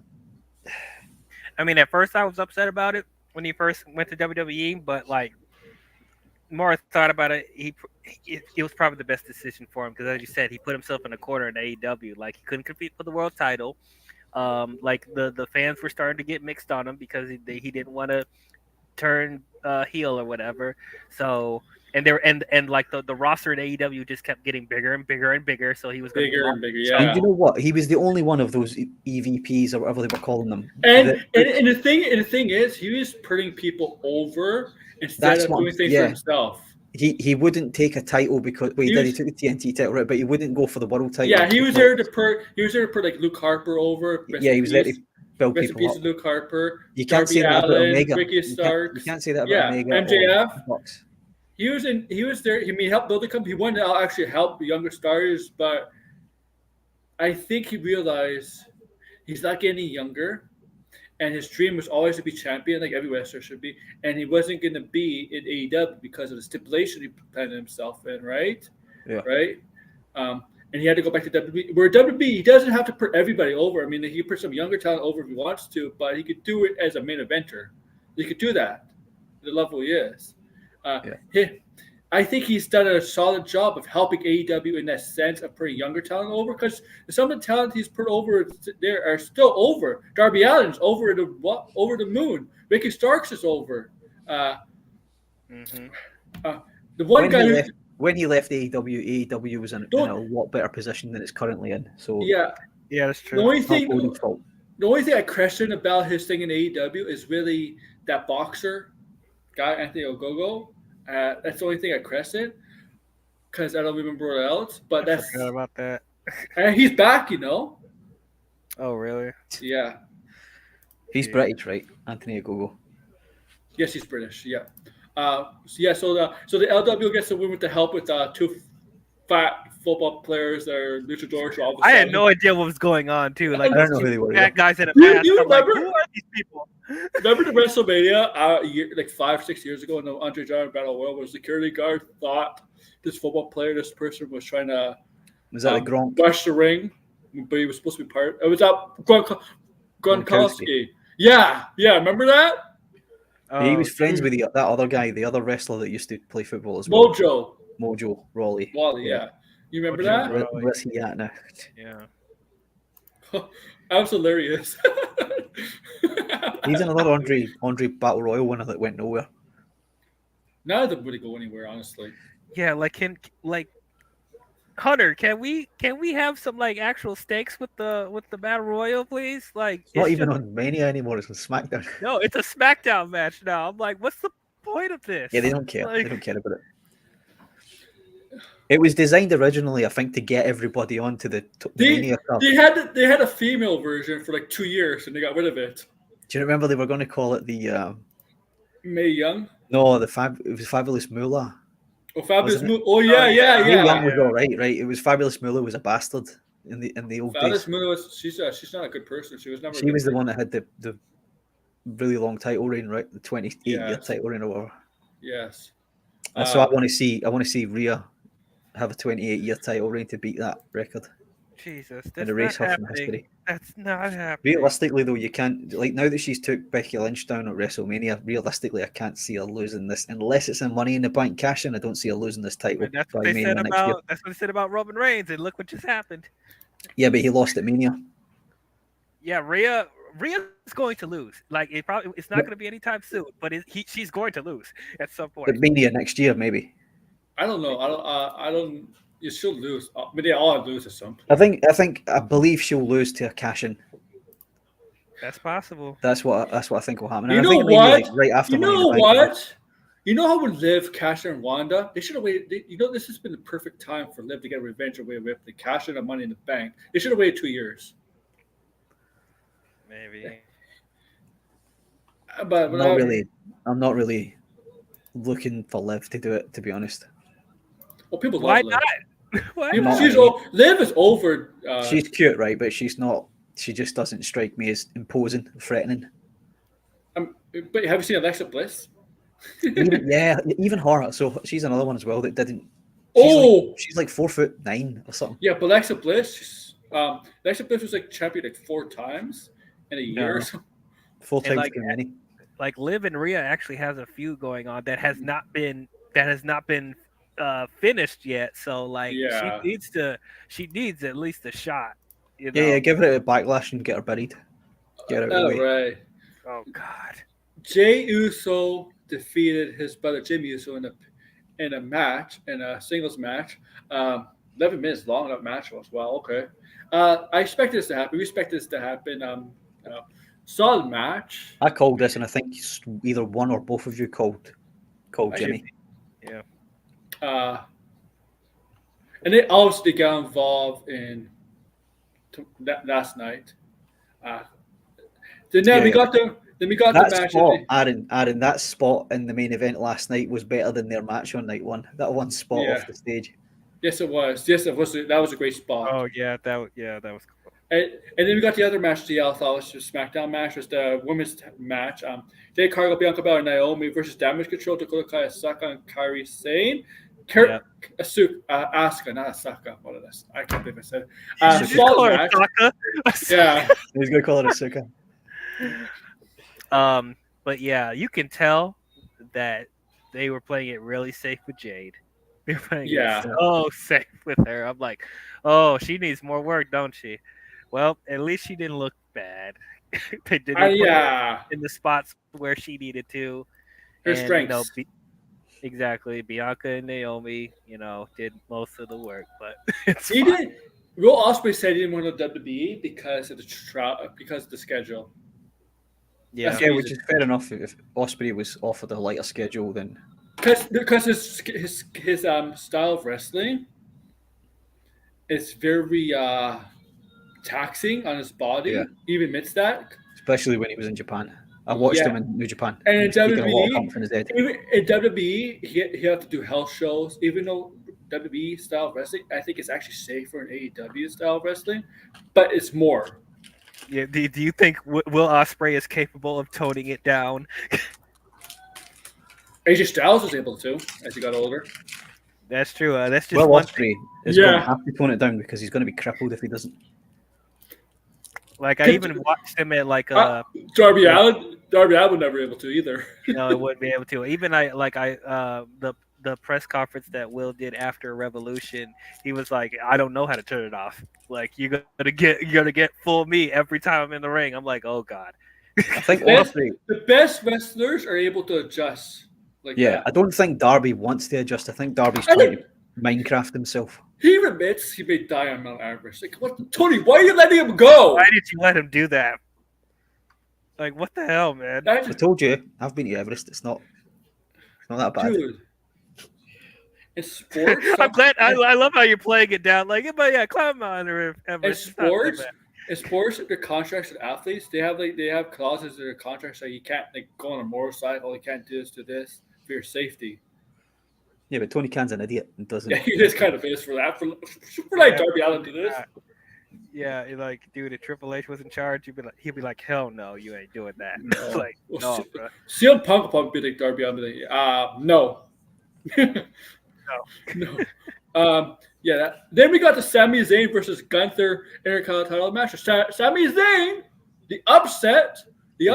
I mean, at first I was upset about it when he first went to WWE, but like, the more I thought about it, it was probably the best decision for him because, as you said, he put himself in a corner in AEW. Like, he couldn't compete for the world title. Like the fans were starting to get mixed on him because he didn't want to turn heel or whatever. So and like the roster at AEW just kept getting bigger and bigger and bigger. So he was bigger and bigger. Yeah. And you know what? He was the only one of those EVPs or whatever they were calling them. And the thing is, he was putting people over instead of doing things for himself. He wouldn't take a title because he took the TNT title, right? But he wouldn't go for the world title. Yeah, he was there to put like Luke Harper over. He was there to build rest people in peace, Luke Harper. You can't Darby say that about Omega. Ricky Starks. You can't say that about Omega. MJF. He was there. He helped build the company. He wanted to actually help the younger stars, but I think he realized he's not getting younger, and his dream was always to be champion, like every wrestler should be. And he wasn't going to be in AEW because of the stipulation he planted himself in, right? Yeah. Right. And he had to go back to WWE. Where WWE, he doesn't have to put everybody over. I mean, he could put some younger talent over if he wants to, but he could do it as a main eventer. He could do that. The level he is. I think he's done a solid job of helping AEW in that sense of putting younger talent over, because some of the talent he's put over there are still over. Darby Allin's over the moon. Ricky Starks is over. The one guy when he left AEW was in a lot better position than it's currently in. So yeah, that's true. The only thing I question about his thing in AEW is really that boxer guy, Anthony Ogogo. That's the only thing I question, because I don't remember what else. But I forgot about that. And he's back, you know. Oh, really? Yeah. He's British, right? Anthony Ogogo. Yes, he's British. Yeah. So the LW gets the win with the help with two fat football players that are luchadors. I had no idea what was going on too. Like, I don't know who they were. Fat guys in a mask. You remember? Like, who are these people? Remember the WrestleMania like 5-6 years ago in the Andre Giant Battle Royal, where the security guard thought this person was trying to Gronk? rush the ring, but he was supposed to be part. It was Gronkowski. Yeah, remember that? He was Oh, friends with that other guy, the other wrestler that used to play football as well. Mojo Rawley. Wally, yeah. You remember Mojo that? Rawley. Where's he at now? yeah. That was hilarious. He's another Andre Battle Royal winner that went nowhere. None of them really go anywhere, honestly. Yeah, like Hunter, can we have some like actual stakes with the battle royal, please? Like It's not even just, on Mania anymore. It's on SmackDown. no, it's a SmackDown match now. I'm like, what's the point of this? Yeah, they don't care. Like, They don't care about it. It was designed originally, I think, to get everybody onto the Mania card. They had a female version for like 2 years and they got rid of it. Do you remember they were going to call it the? Mae Young. No, it was Fabulous Moolah. Oh, Fabulous Wasn't it? Moolah. Oh yeah. Mae Young was all right. It was Fabulous Moolah was a bastard in the old Fabulous days. Moolah, she's not a good person. She was never. She was the one that had the really long title reign, right? The 28-year title reign or whatever. Yes. And so I want to see Rhea have a 28-year title reign to beat that record Jesus, and that's erase not her from happening. history. That's not happening. Realistically, though, you can't, like, now that she's took Becky Lynch down at WrestleMania, realistically, I can't see her losing this unless it's a Money in the Bank cash in. I don't see her losing this title. And that's by what they Mania said next year. about. That's what they said about Roman Reigns, and look what just happened. Yeah, but he lost at Mania. Yeah, Rhea's going to lose. Like it's not going to be anytime soon, but she's going to lose at some point. At Mania next year, maybe. I don't know. I don't. You should lose. But they all lose at some point. I believe she'll lose to a cash in. That's possible. That's what I think will happen. You And I know think maybe, what? like, right after You Money in know the Bank, what? You know how with Liv, Cash, and Wanda, they should have waited. This has been the perfect time for Liv to get revenge away with the Cash and the Money in the Bank. They should have waited 2 years. Maybe. But I'm not really looking for Liv to do it, to be honest. Well, people Why love Liv. not? Why People- not? Liv is over. She's cute, right? But she's not. She just doesn't strike me as imposing, threatening. But have you seen Alexa Bliss? Even her. So she's another one as well that didn't. She's like 4'9" or something. Yeah, but Alexa Bliss, Alexa Bliss was like champion like 4 times in a year. Or something. 4 times like, too many. Like Liv and Rhea actually has a feud going on that has not been finished yet. So like she needs at least a shot. You know? Yeah, give her a backlash and get her buried. Get her out of the way. Right. Oh God. Jey Uso defeated his brother Jimmy Uso in a singles match. 11 minutes long that match was. Well, okay. I expected this to happen. We expected this to happen. Solid match. I called this, and I think either one or both of you called Jimmy. Yeah. And they obviously got involved in last night. We got the match. Spot, Aaron, that spot in the main event last night was better than their match on night one. That one spot off the stage. Yes, it was. That was a great spot. Oh yeah, that was cool. And then we got the other match. I thought was the SmackDown match was the women's match. Jade Cargill, Bianca Belair, and Naomi versus Damage Control, Dakota Kai, Asaka, and Kairi Sane. Asuka, not Asaka. What is this? I can't believe I said it. Solid match. Yeah. He's gonna call it Asuka. But yeah, you can tell that they were playing it really safe with Jade. They were playing it so safe with her. I'm like, oh, she needs more work, don't she? Well, at least she didn't look bad. They didn't put her in the spots where she needed to. Her strengths. Exactly. Bianca and Naomi, did most of the work, but Will Ospreay said he didn't want to WWE because of the schedule. Yeah, which is fair enough. If Ospreay was offered a lighter schedule, then because his style of wrestling is very taxing on his body. Yeah. He even admits that. Especially when he was in Japan. I watched him in New Japan. And in WWE, he had to do health shows. Even though WWE style of wrestling, I think it's actually safer in AEW style of wrestling, but it's more. Yeah. Do you think Will Ospreay is capable of toning it down? AJ Styles was able to as he got older. That's true. That's just Ospreay is going to Yeah. have to tone it down because he's going to be crippled if he doesn't. Like I even watched him at like Darby Allin was never able to either. it wouldn't be able to. Even the press conference that Will did after Revolution, he was like, I don't know how to turn it off. Like you're gonna get full me every time I'm in the ring. I'm like, oh god. I think honestly, the best wrestlers are able to adjust. Like that. I don't think Darby wants to adjust. I think Darby's trying to Minecraft himself. He admits he may die on Mount Everest. Like, what, Tony? Why are you letting him go? Why did you let him do that? Like, what the hell, man? I told you, I've been to Everest. It's not that bad. Dude. It's sports. I'm glad. I love how you're playing it down. Like, but yeah, climb on Everest. In sports, their contracts with athletes, they have clauses in their contracts that you can't go on a motorcycle, you can't do this for your safety. Yeah, but Tony Khan's an idiot and doesn't. Yeah, he just kind of is for that. For like Darby Allin to this. Yeah, like, dude, if Triple H was in charge, he'd be like, hell no, you ain't doing that. No. Like, no, bro. CM Punk will probably be like Darby Allin. No. No. Then we got the Sami Zayn versus Gunther Intercontinental title match. Sami Zayn, the upset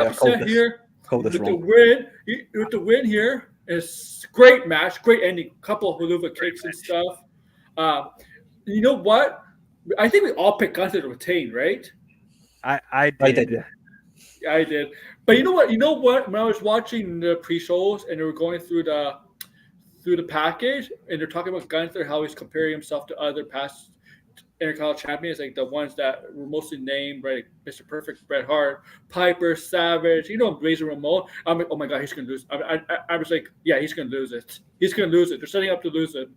here with the win here. It's great match, great ending, couple of haluva kicks and stuff. You know what? I think we all picked Gunther to retain, right? I did. Yeah, I did. But you know what? When I was watching the pre-shows and they were going through the package and they're talking about Gunther, how he's comparing himself to other past Intercontinental champions, like the ones that were mostly named, right? Mr. Perfect, Bret Hart, Piper, Savage, Razor Ramon. I'm like, oh my god, he's gonna lose. I was like, yeah, he's gonna lose it. He's gonna lose it. They're setting up to lose it.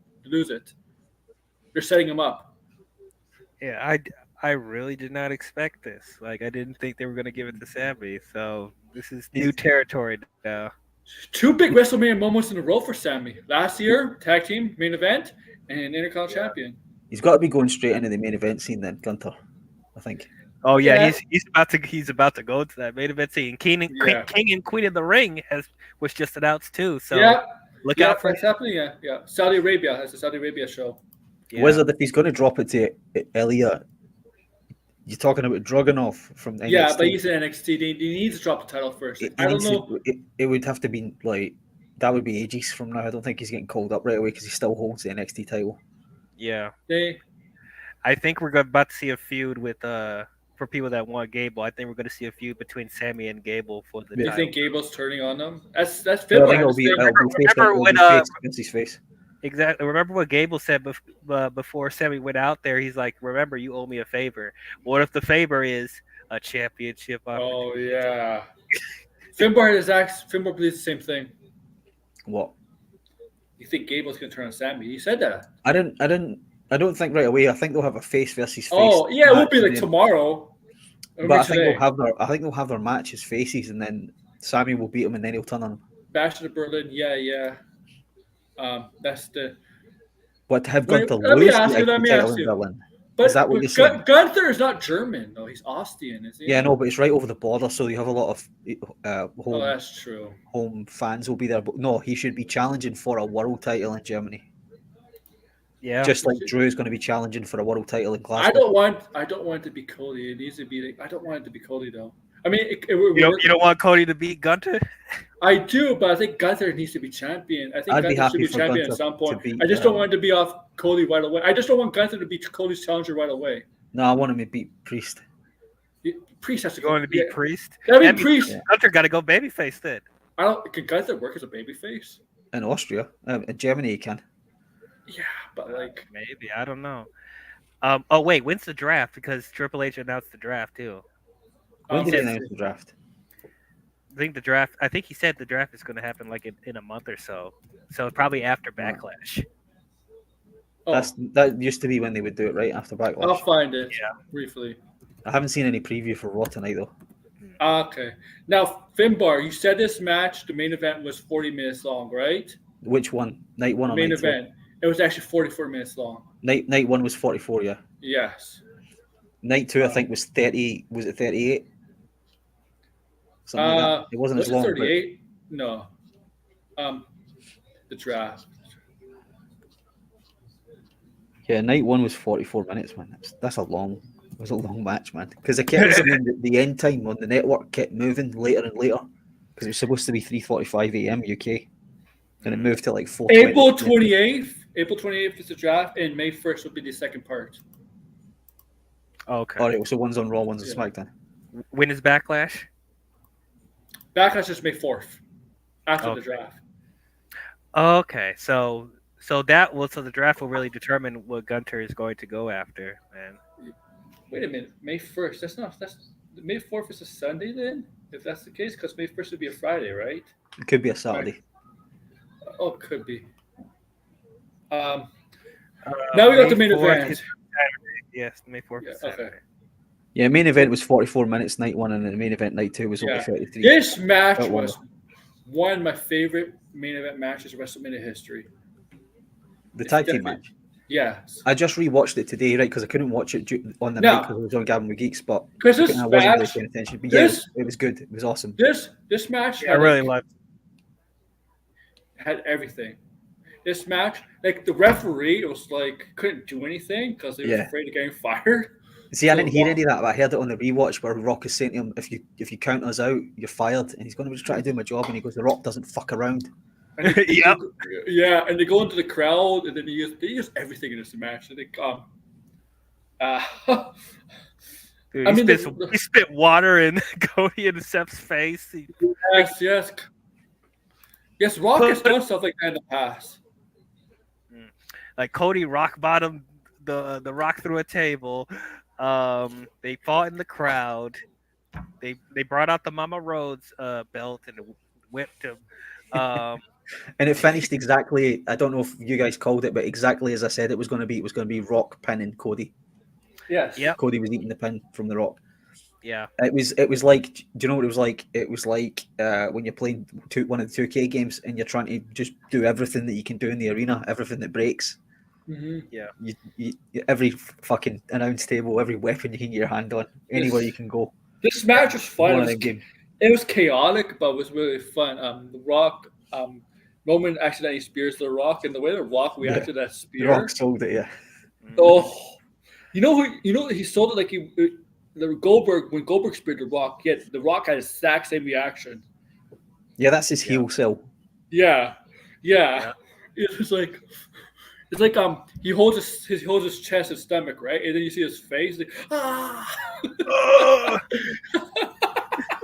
They're setting him up. Yeah, I really did not expect this. Like, I didn't think they were gonna give it to Sami. So this is new territory now. Two big WrestleMania moments in a row for Sami. Last year, tag team main event, and Intercontinental champion. He's got to be going straight into the main event scene then, Gunther. I think. Oh yeah, he's about to go to that main event scene. King and Queen of the Ring was just announced too. So look out for what's happening. Yeah. Saudi Arabia has a Saudi Arabia show. Yeah. Wizard, if he's going to drop it to Elliot, you're talking about Dragunov from NXT. Yeah, but he's in NXT. He needs to drop the title first. I don't know. It would have to be like that would be ages from now. I don't think he's getting called up right away because he still holds the NXT title. Yeah. I think we're about to see a feud with for people that want Gable. I think we're going to see a feud between Sami and Gable for the title. You think Gable's turning on them? That's I think it'll be Vince's face. Exactly. Remember what Gable said before Sami went out there? He's like, remember, you owe me a favor. What if the favor is a championship opportunity? Oh, yeah. Finbar believes the same thing. What? You think Gable's going to turn on Sami? He said that. I don't think right away. I think they'll have a face versus face. Oh, yeah, it won't be like tomorrow. But I think they'll have their matches faces, and then Sami will beat him, and then he'll turn on him. Bash to Berlin, yeah. That's the. But to have Gunther lose let me ask you. Berlin, but is that what you're saying? Gunther is not German though; he's Austrian, is he? Yeah, no, but it's right over the border, so you have a lot of home. That's true. Home fans will be there, but no, he should be challenging for a world title in Germany. Yeah, just like Drew is going to be challenging for a world title in Glasgow. I don't want it to be Cody. It needs to be. I don't want it to be Cody though. I mean, you don't want Cody to beat Gunther? I do, but I think Gunther needs to be champion. I think Gunther should be champion at some point. I just don't want it to be off Cody right away. I just don't want Gunther to be Cody's challenger right away. No, I want him to beat Priest. Priest has to go. Beat Priest? Priest. Yeah. Gunther got to go babyface then. Can Gunther work as a babyface? In Austria. In Germany, he can. Yeah, but like... Maybe. I don't know. Oh, wait. When's the draft? Because Triple H announced the draft, too. When did he announce the draft? I think he said the draft is going to happen like in a month or so. So probably after Backlash. That used to be when they would do it, right after Backlash. I'll find it briefly. I haven't seen any preview for Raw tonight though. Okay. Now, Finbar, you said this match, the main event was 40 minutes long, right? Which one? Night one or main night event. Two? It was actually 44 minutes long. Night one was 44, yeah. Yes. Night two, I think, was 30. Was it 38? Something like that. It wasn't as long. 38? But... No. The draft. Yeah, night one was 44 minutes, man. That's a long was a long match, man. Because it kept the end time on the network kept moving later and later. Because it was supposed to be 3:45 a.m. UK, and it moved to like 4:20. April 28th. April 28th is the draft, and May 1st will be the second part. Okay. All right, so one's on Raw, one's on SmackDown. When is Backlash? Backlash is May 4th, after the draft. Okay, so the draft will really determine what Gunter is going to go after, man. Wait a minute, May 1st. That's May 4th is a Sunday then? If that's the case, because May 1st would be a Friday, right? It could be a Saturday. Right. Oh, it could be. Now we got the main event. Yes, May 4th is Saturday. Okay. Yeah, main event was 44 minutes, night one, and the main event, night two, was only 33. This match was one of my favorite main event matches in WrestleMania history. The tag team match. Yes. I just rewatched it today, right? Because I couldn't watch it on the night because it was on Gavin McGeek's spot. Because I wasn't really paying attention. But it was good. It was awesome. This match, I really loved it. Had everything. This match, like the referee, was like couldn't do anything because he was afraid of getting fired. See, I didn't hear any of that, but I heard it on the rewatch where Rock is saying to him, "If you count us out, you're fired." And he's going to just try to do my job, and he goes, "The Rock doesn't fuck around." Yep. Yeah, and they go into the crowd, and then they use everything in this match. And they come. Dude, he spit water in Cody and Seth's face. Yes. Rock has done stuff like that in the past. Like Cody rock bottomed the Rock through a table. They fought in the crowd. They brought out the Mama Rhodes belt and whipped him. And it finished exactly. I don't know if you guys called it, but exactly as I said it was going to be. It was going to be Rock pinning Cody. Yes. Yep. Cody was eating the pin from the Rock. Yeah. It was like. Do you know what it was like? It was like when you're playing one of the 2K games and you're trying to just do everything that you can do in the arena, everything that breaks. Mm-hmm. Yeah. You every fucking announce table, every weapon you can get your hand on, anywhere you can go. This match was fun. It was chaotic, but it was really fun. The Rock, Roman accidentally spears the Rock, and the way the Rock reacted to that spear. The Rock sold it, yeah. Oh, you know he sold it like when Goldberg speared the Rock. The Rock had the exact same reaction. Yeah, that's his heel sell. Yeah. It was like. It's like he holds his chest and stomach, right? And then you see his face, like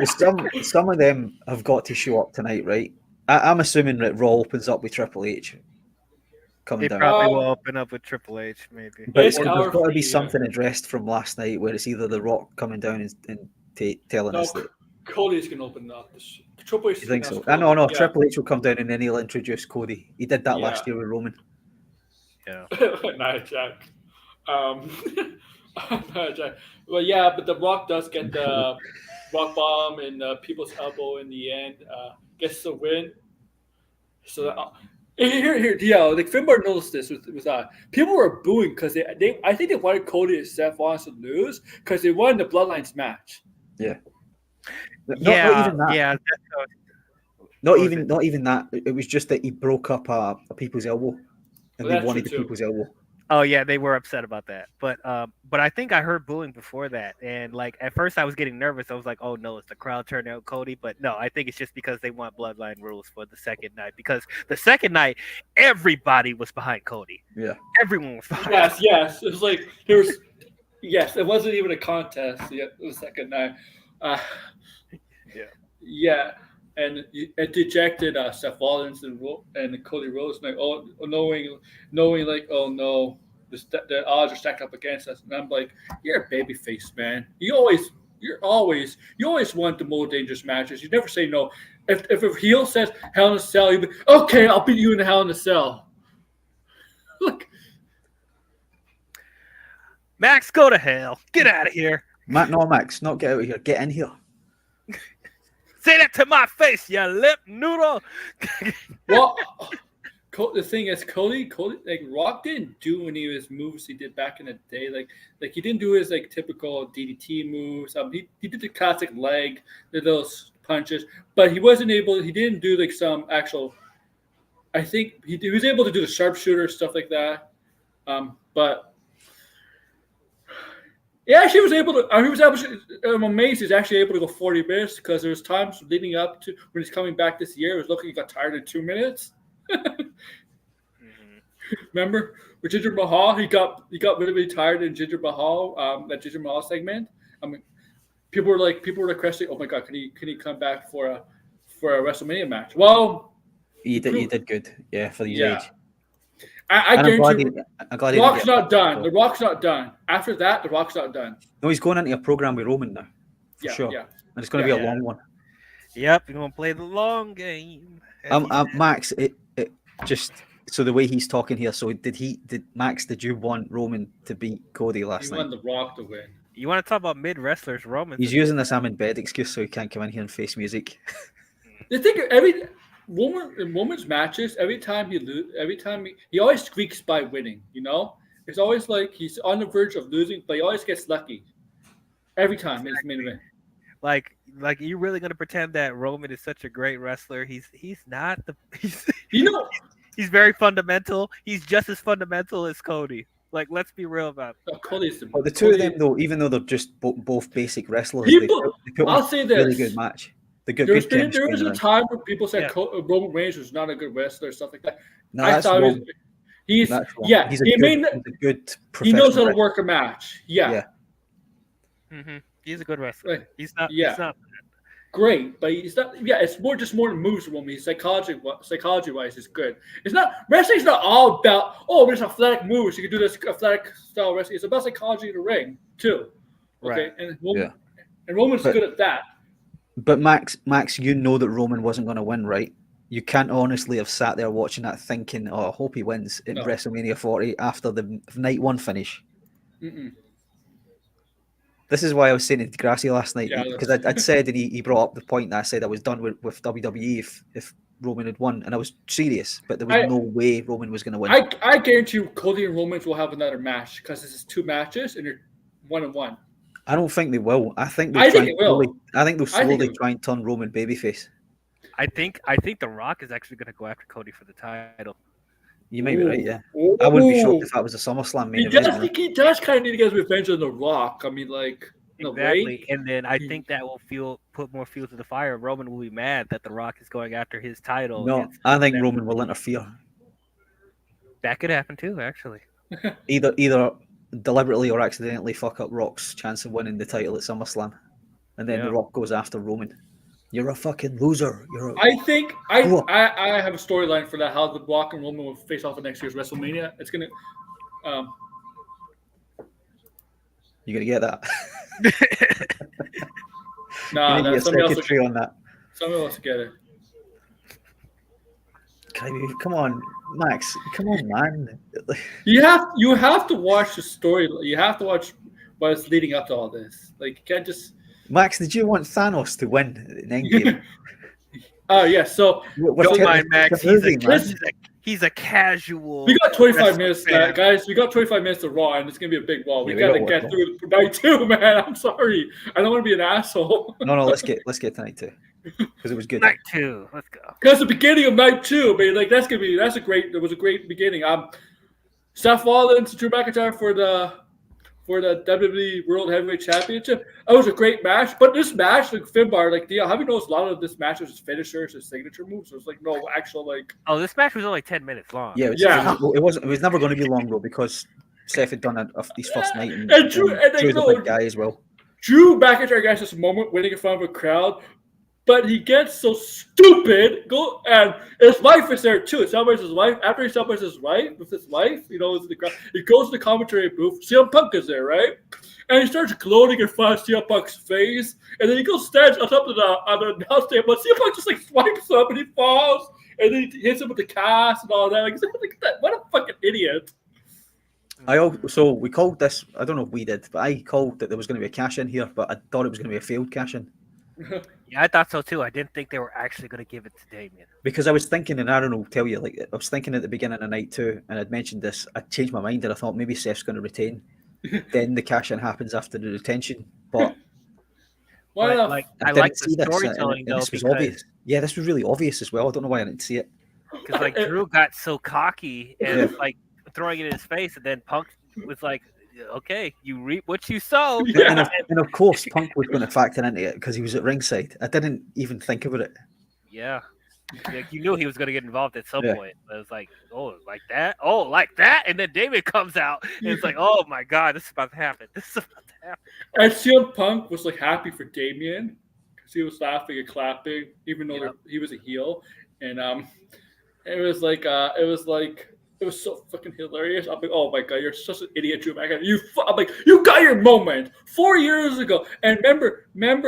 Some of them have got to show up tonight, right? I'm assuming that Raw opens up with Triple H coming down. They probably will open up with Triple H, maybe. But there's got to be something addressed from last night where it's either The Rock coming down and telling us that Cody's gonna open up. Triple H. You think so? No. Yeah. Triple H will come down and then he'll introduce Cody. He did that last year with Roman. Yeah. Not Jack. Well, yeah, but the Rock does get the rock bomb and people's elbow in the end. Gets the win. So like Finbar noticed this with people were booing because I think they wanted Cody and Seth Rollins to lose because they wanted the Bloodlines match. Yeah. Not even that. Yeah. Not even that. It was just that he broke up a people's elbow. And they wanted the people's elbow. Oh yeah, they were upset about that. But I think I heard booing before that, and like at first I was getting nervous. I was like, oh no, it's the crowd turning out Cody. But no, I think it's just because they want bloodline rules for the second night. Because the second night, everybody was behind Cody. Yeah, everyone was behind. Yes. It was like there was. Yes, it wasn't even a contest yet. The second night. Yeah. And it dejected Seth Rollins and Cody Rhodes, like knowing like, oh no, the odds are stacked up against us. And I'm like, you're a babyface, man. You always want the more dangerous matches. You never say no. If a heel says Hell in a Cell, you be okay. I'll beat you in the Hell in a Cell. Look, Max, go to hell. Get out of here. Max, not get out of here. Get in here. Say that to my face, you lip noodle. Well, the thing is, Cody, like Rock didn't do any of his moves he did back in the day. Like he didn't do his like typical DDT moves. He did the classic leg, those punches, but he wasn't able. He didn't do like some actual. I think he was able to do the sharpshooter stuff like that, but He actually was able to. I'm amazed he's actually able to go 40 minutes because there was times leading up to when he's coming back this year. It was looking he got tired in 2 minutes. Remember with Jinder Mahal, he got really tired in Jinder Mahal, that Jinder Mahal segment. I mean, people were questioning, oh my god, can he come back for a WrestleMania match? Well, he did good, yeah, for his age. I guarantee you, The Rock's not done. The Rock's not done. After that, The Rock's not done. No, he's going into a program with Roman now, for sure. Yeah. And it's going to be a long one. Yep, you're going to play the long game. Max, just so the way he's talking here. So did you want Roman to beat Cody last night? He wanted The Rock to win. You want to talk about mid wrestlers, Roman? He's using this "I'm in bed" excuse so he can't come in here and face music. The thing, in Roman's matches, every time he always squeaks by winning. You know, it's always like he's on the verge of losing, but he always gets lucky. Every time in his main event. Like you really gonna pretend that Roman is such a great wrestler? He's not. He's very fundamental. He's just as fundamental as Cody. Like, let's be real about it. Cody's the two of them, though, even though they're just both basic wrestlers, I'll say this: really good match. There was a time when people said Roman Reigns was not a good wrestler, stuff like that. No, I thought he's a good. He knows how to work a match. Yeah. Mm-hmm. He's a good wrestler. Right. He's not. Yeah. He's not great, but he's not. Yeah, it's more moves for Roman. Psychology wise, is good. It's not wrestling's not all about there's athletic moves. You can do this athletic style wrestling. It's about psychology in the ring too. Okay, right. And Roman's good at that. But Max, you know that Roman wasn't going to win, right? You can't honestly have sat there watching that thinking, "Oh, I hope he wins in WrestleMania 40 after the night one finish." Mm-mm. This is why I was saying to Degrassi last night, because I'd said, and he brought up the point that I said I was done with WWE if Roman had won, and I was serious, but there was no way Roman was going to win. I guarantee you Cody and Roman will have another match because this is 2 matches and you're 1-1. I don't think they will. I think they'll slowly try and turn Roman babyface. I think The Rock is actually going to go after Cody for the title. You may be right, yeah. I wouldn't be shocked if that was a SummerSlam main event. He does kind of need to get revenge on The Rock. I mean, like, exactly. And then I think that will put more fuel to the fire. Roman will be mad that The Rock is going after his title. No, I think Roman will interfere. That could happen too, actually. Either deliberately or accidentally fuck up Rock's chance of winning the title at SummerSlam, and then The Rock goes after Roman. You're a fucking loser. I think I have a storyline for that. How The Rock and Roman will face off at next year's WrestleMania. It's gonna. You gonna get that? Nah, that's somebody else. On that. Somebody else will get it. Come on, Max. Come on, man. You have to watch the story. You have to watch what's leading up to all this. Like, you can't just. Max, did you want Thanos to win in Endgame? Yeah. So don't mind Max. He's a casual. We got 25 minutes, guys. We got 25 minutes of Raw, and it's gonna be a big Raw. We gotta get through night 2, man. I'm sorry. I don't want to be an asshole. No. Let's get to night 2 because it was good. Night 2. Let's go. Because the beginning of night 2, man. Like that was a great beginning. Seth Rollins, Drew McIntyre for the WWE World Heavyweight Championship. That was a great match. But this match, like Finbar, like have you noticed a lot of this match was his finishers, his signature moves? There's like no actual like. Oh, this match was only 10 minutes long. Yeah, it was never going to be long though because Seth had done his first night and Drew's a big guy as well. Drew McIntyre gets this moment winning in front of a crowd, but he gets so stupid. And his wife is there too. He celebrates his wife. After he celebrates his wife with his wife, he goes to the commentary booth. CM Punk is there, right? And he starts gloating in front of CM Punk's face. And then he goes stands on top of the announce table. But CM Punk just like swipes up and he falls. And then he hits him with the cast and all that. Like, what a fucking idiot. So we called this. I don't know if we did, but I called that there was going to be a cash in here, but I thought it was going to be a failed cash in. Yeah, I thought so too. I didn't think they were actually going to give it to Damien. Because I was thinking, and Aaron will tell you, like I was thinking at the beginning of night 2, and I'd mentioned this. I changed my mind, and I thought maybe Seth's going to retain. Then the cash in happens after the retention, but I like the storytelling though. This was obvious. Yeah, this was really obvious as well. I don't know why I didn't see it. Because Drew got so cocky and like throwing it in his face, and then Punk was like okay, you reap what you sow. Yeah. And of course, Punk was going to factor into it because he was at ringside. I didn't even think about it. Yeah. Like you knew he was going to get involved at some Yeah. point. But it was like, oh, like that? Oh, like that? And then David comes out and it's like, oh my God, this is about to happen. This is about to happen. And CM Punk was like happy for Damien because he was laughing and clapping, even though he was a heel. And it was so fucking hilarious. I'm like, oh my God, you're such an idiot, Drew McIntyre. I'm like, you got your moment 4 years ago. And remember, let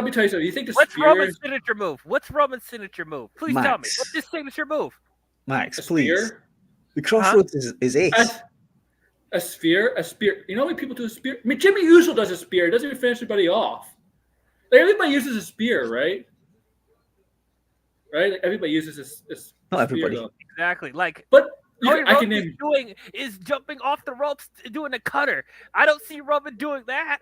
me tell you something. You think the What's spear? Roman's signature move? What's Roman's signature move? Please tell me. Max. What's his signature move? Max, A please. spear? The Crossroads is ace. A spear. You know how many people do a spear? I mean, Jimmy Uso does a spear. It doesn't even finish anybody off. Like, everybody uses a spear, right? Right? Like, everybody uses a Not everybody. Spear, Exactly. Like, but Cody I Rhodes can name. is jumping off the ropes doing a cutter. I don't see Roman doing that.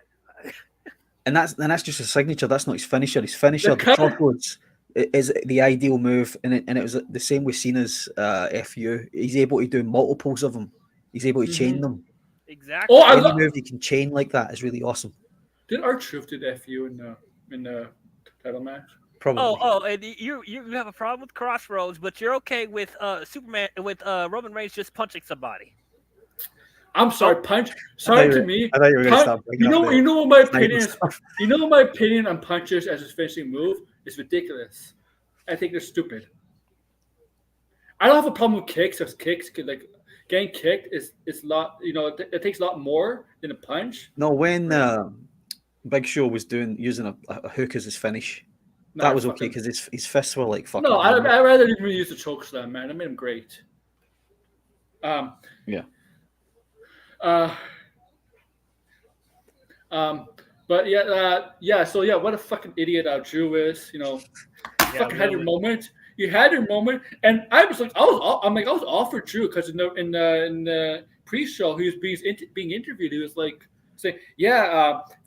And that's just a signature. That's not his finisher. His finisher, the cutter- Crossroads, is the ideal move. And it was the same with Cena's FU. He's able to do multiples of them. He's able to chain them. Exactly. Oh, Any move you can chain like that is really awesome. Did R-Truth did FU in the title match? Probably. Oh, and you have a problem with Crossroads, but you're okay with Roman Reigns just punching somebody. I'm sorry, punch. Sorry to me. I thought you were going to Punch, stop. you know what my opinion is. You know what my opinion on punches as a finishing move is ridiculous. I think they're stupid. I don't have a problem with kicks. As kicks, like getting kicked is a lot. You know, it takes a lot more than a punch. No, when Big Show was using a hook as his finish, that was okay because his fists were like fucking. No, I'd rather even use the chokeslam, man. I made him great. Yeah. But yeah. So yeah, what a fucking idiot Drew is. You know, fucking had your moment. You had your moment, and I was like, I was all for Drew because in the pre-show he was being interviewed. He was like saying,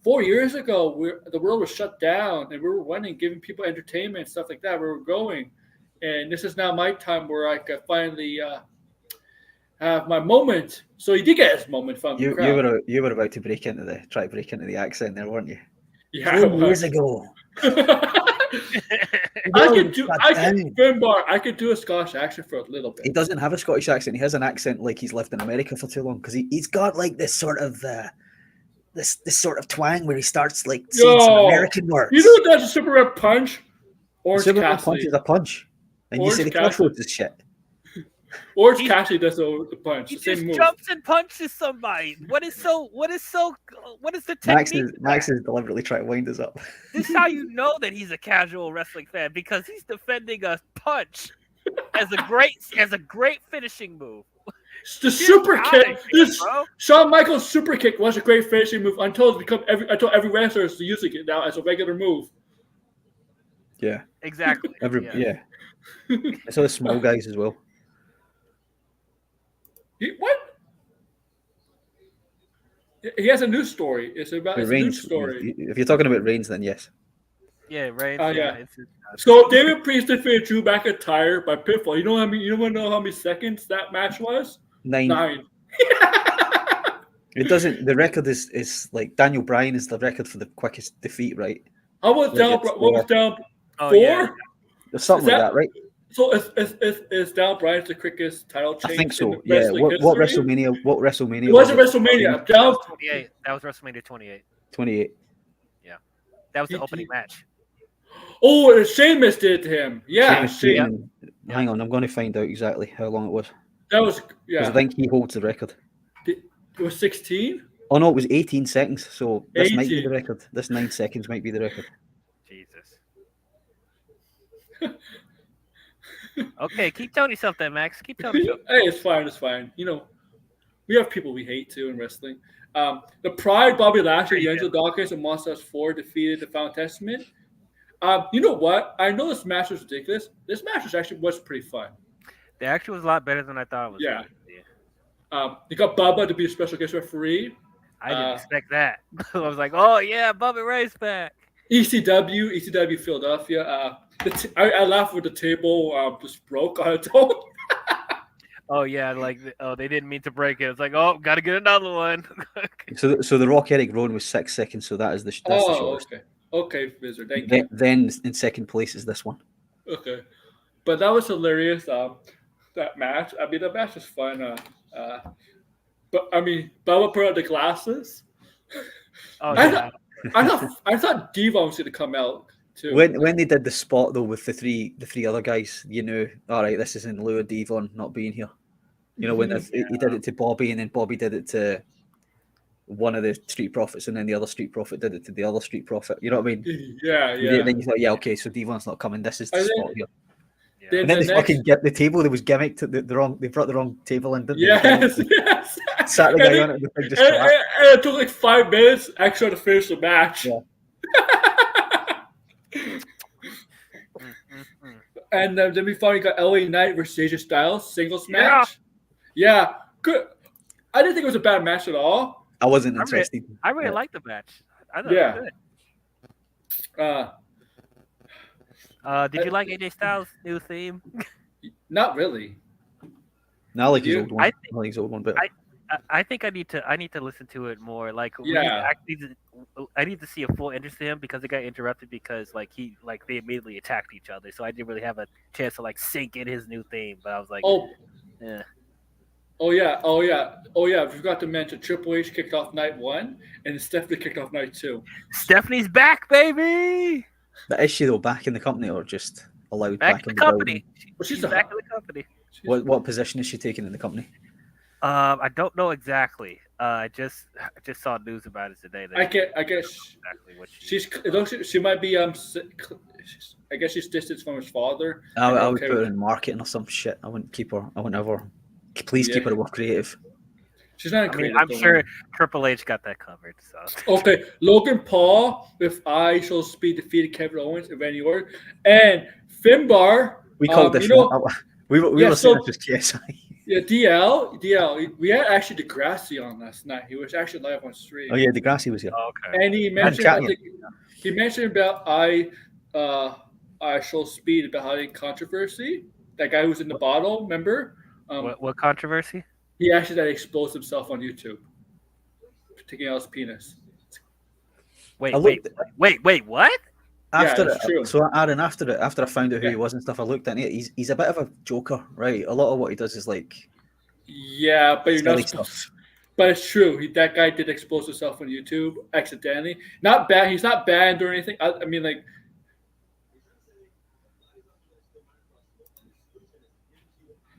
4 years ago the world was shut down and we were running, giving people entertainment and stuff like that. We were going, and this is now my time where I could finally have my moment. So he did get his moment from the crowd. You were about to try to break into the accent there, weren't you? Yeah, 4 years ago. I could do a Scottish accent for a little bit. He doesn't have a Scottish accent. He has an accent like he's lived in America for too long because he's got like this sort of this sort of twang where he starts like saying some American words. You know that's a super rep punch? Orange Super Cassidy. punch is a punch. And Orange you say the Cassidy. Crossroads is shit. Orange Cassidy does the punch. He The same just move. jumps and punches somebody. What is the technique? Max is deliberately trying to wind us up. This is how you know that he's a casual wrestling fan because he's defending a punch as a great finishing move. The super kick. Bro. Shawn Michaels super kick was a great finishing move until every wrestler is using it now as a regular move. Yeah. Exactly. Yeah. I saw the small guys as well. What? He has a news story. It's a news story. If you're talking about Reigns, then yes. Yeah, right. So David Priest defeated Drew McIntyre by pinfall. You want to know how many seconds that match was? 9. It doesn't. The record is like Daniel Bryan is the record for the quickest defeat, right? How was down? What was down? 4? Yeah. There's something like that, right? So is Daniel Bryan the quickest title change? I think so. In Yeah. What history? WrestleMania? It wasn't WrestleMania. That was 28. That was WrestleMania 28. 28. Yeah. That was the opening match. Oh, and Sheamus did it to him. Yeah, Sheamus. Hang on, I'm going to find out exactly how long it was. That was Because I think he holds the record. It was 16. Oh no, it was 18 seconds. So this might be 18. the record. This 9 seconds might be the record. Jesus. Okay, keep telling yourself that, Max. Keep telling yourself. Hey, it's fine. It's fine. You know, we have people we hate too in wrestling. The Pride, Bobby Lashley, Angel Dawkins, and Monsters 4 defeated the Found Testament. You know what? I know this match was ridiculous. This match was pretty fun. The action was a lot better than I thought it was. Yeah. You got Bubba to be a special guest referee. I didn't expect that. I was like, oh yeah, Bubba Ray's back. ECW Philadelphia. I laughed when the table just broke on its own. Oh yeah, like they didn't mean to break it. It's like, oh, gotta get another one. So the Rock Eric Rowan was 6 seconds. So that's the shortest. Okay, Vizzer, thank you. Then in second place is this one. Okay, but that was hilarious. That match. I mean, the match was fun. But I mean, Bubba put on the glasses. Oh I yeah. I thought Devon was going to come out too. When they did the spot though with the three other guys, you knew, all right, this is in lieu of Devon not being here. You know, when he did it to Bobby, and then Bobby did it to one of the Street Profits, and then the other Street Profit did it to the other Street Profit. You know what I mean? Yeah. Then you thought, yeah, okay, so Devon's not coming. This is the spot here. Yeah. And then they fucking get the table. There was gimmick to the wrong. They brought the wrong table in. Didn't Yes, they? yes. Sat the guy on it. And the thing just collapsed. And it took like 5 minutes extra to finish the match. Yeah. And then we finally got LA Knight versus AJ Styles singles match. Yeah, good. I didn't think it was a bad match at all. I wasn't interested. I really liked the match. I thought Yeah. it was good. Did you like AJ Styles' new theme? Not really. No, I like his You- old one. I like his old one, but I think I need to listen to it more. Like, Yeah. I need to see a full interest in him because it got interrupted because they immediately attacked each other. So I didn't really have a chance to like sink in his new theme. But I was like, yeah. Oh yeah. We forgot to mention Triple H kicked off night 1 and Stephanie kicked off night 2. Stephanie's back, baby. But is she though back in the company or just allowed Back back in in the company. building? She's back in the company. What position is she taking in the company? I don't know exactly. I just saw news about it today. I guess exactly what she might be I guess she's distanced from his father. I would put her in marketing or some shit. I wouldn't keep her. I wouldn't ever. Please keep her with creative. She's not creative. I'm sure Triple H got that covered. So okay, Logan Paul with I Shall Speed defeated Kevin Owens and Randy Orton, and Finbar. We called this. We were saying this was KSI. Yeah, DL. We had actually Degrassi on last night. He was actually live on stream. Oh yeah, Degrassi was here. Oh, okay. And he mentioned about I Shall Speed about how in controversy. That guy who was in the bottle, remember? What controversy? He actually that exposed himself on YouTube, taking out his penis. Wait, what? After that's it, true. so Aaron, after I found out who he was and stuff, I looked into it. He's a bit of a joker, right? A lot of what he does is like, yeah, but you're not silly supposed. stuff. But it's true. That guy did expose himself on YouTube accidentally. Not bad. He's not banned or anything. I mean, like.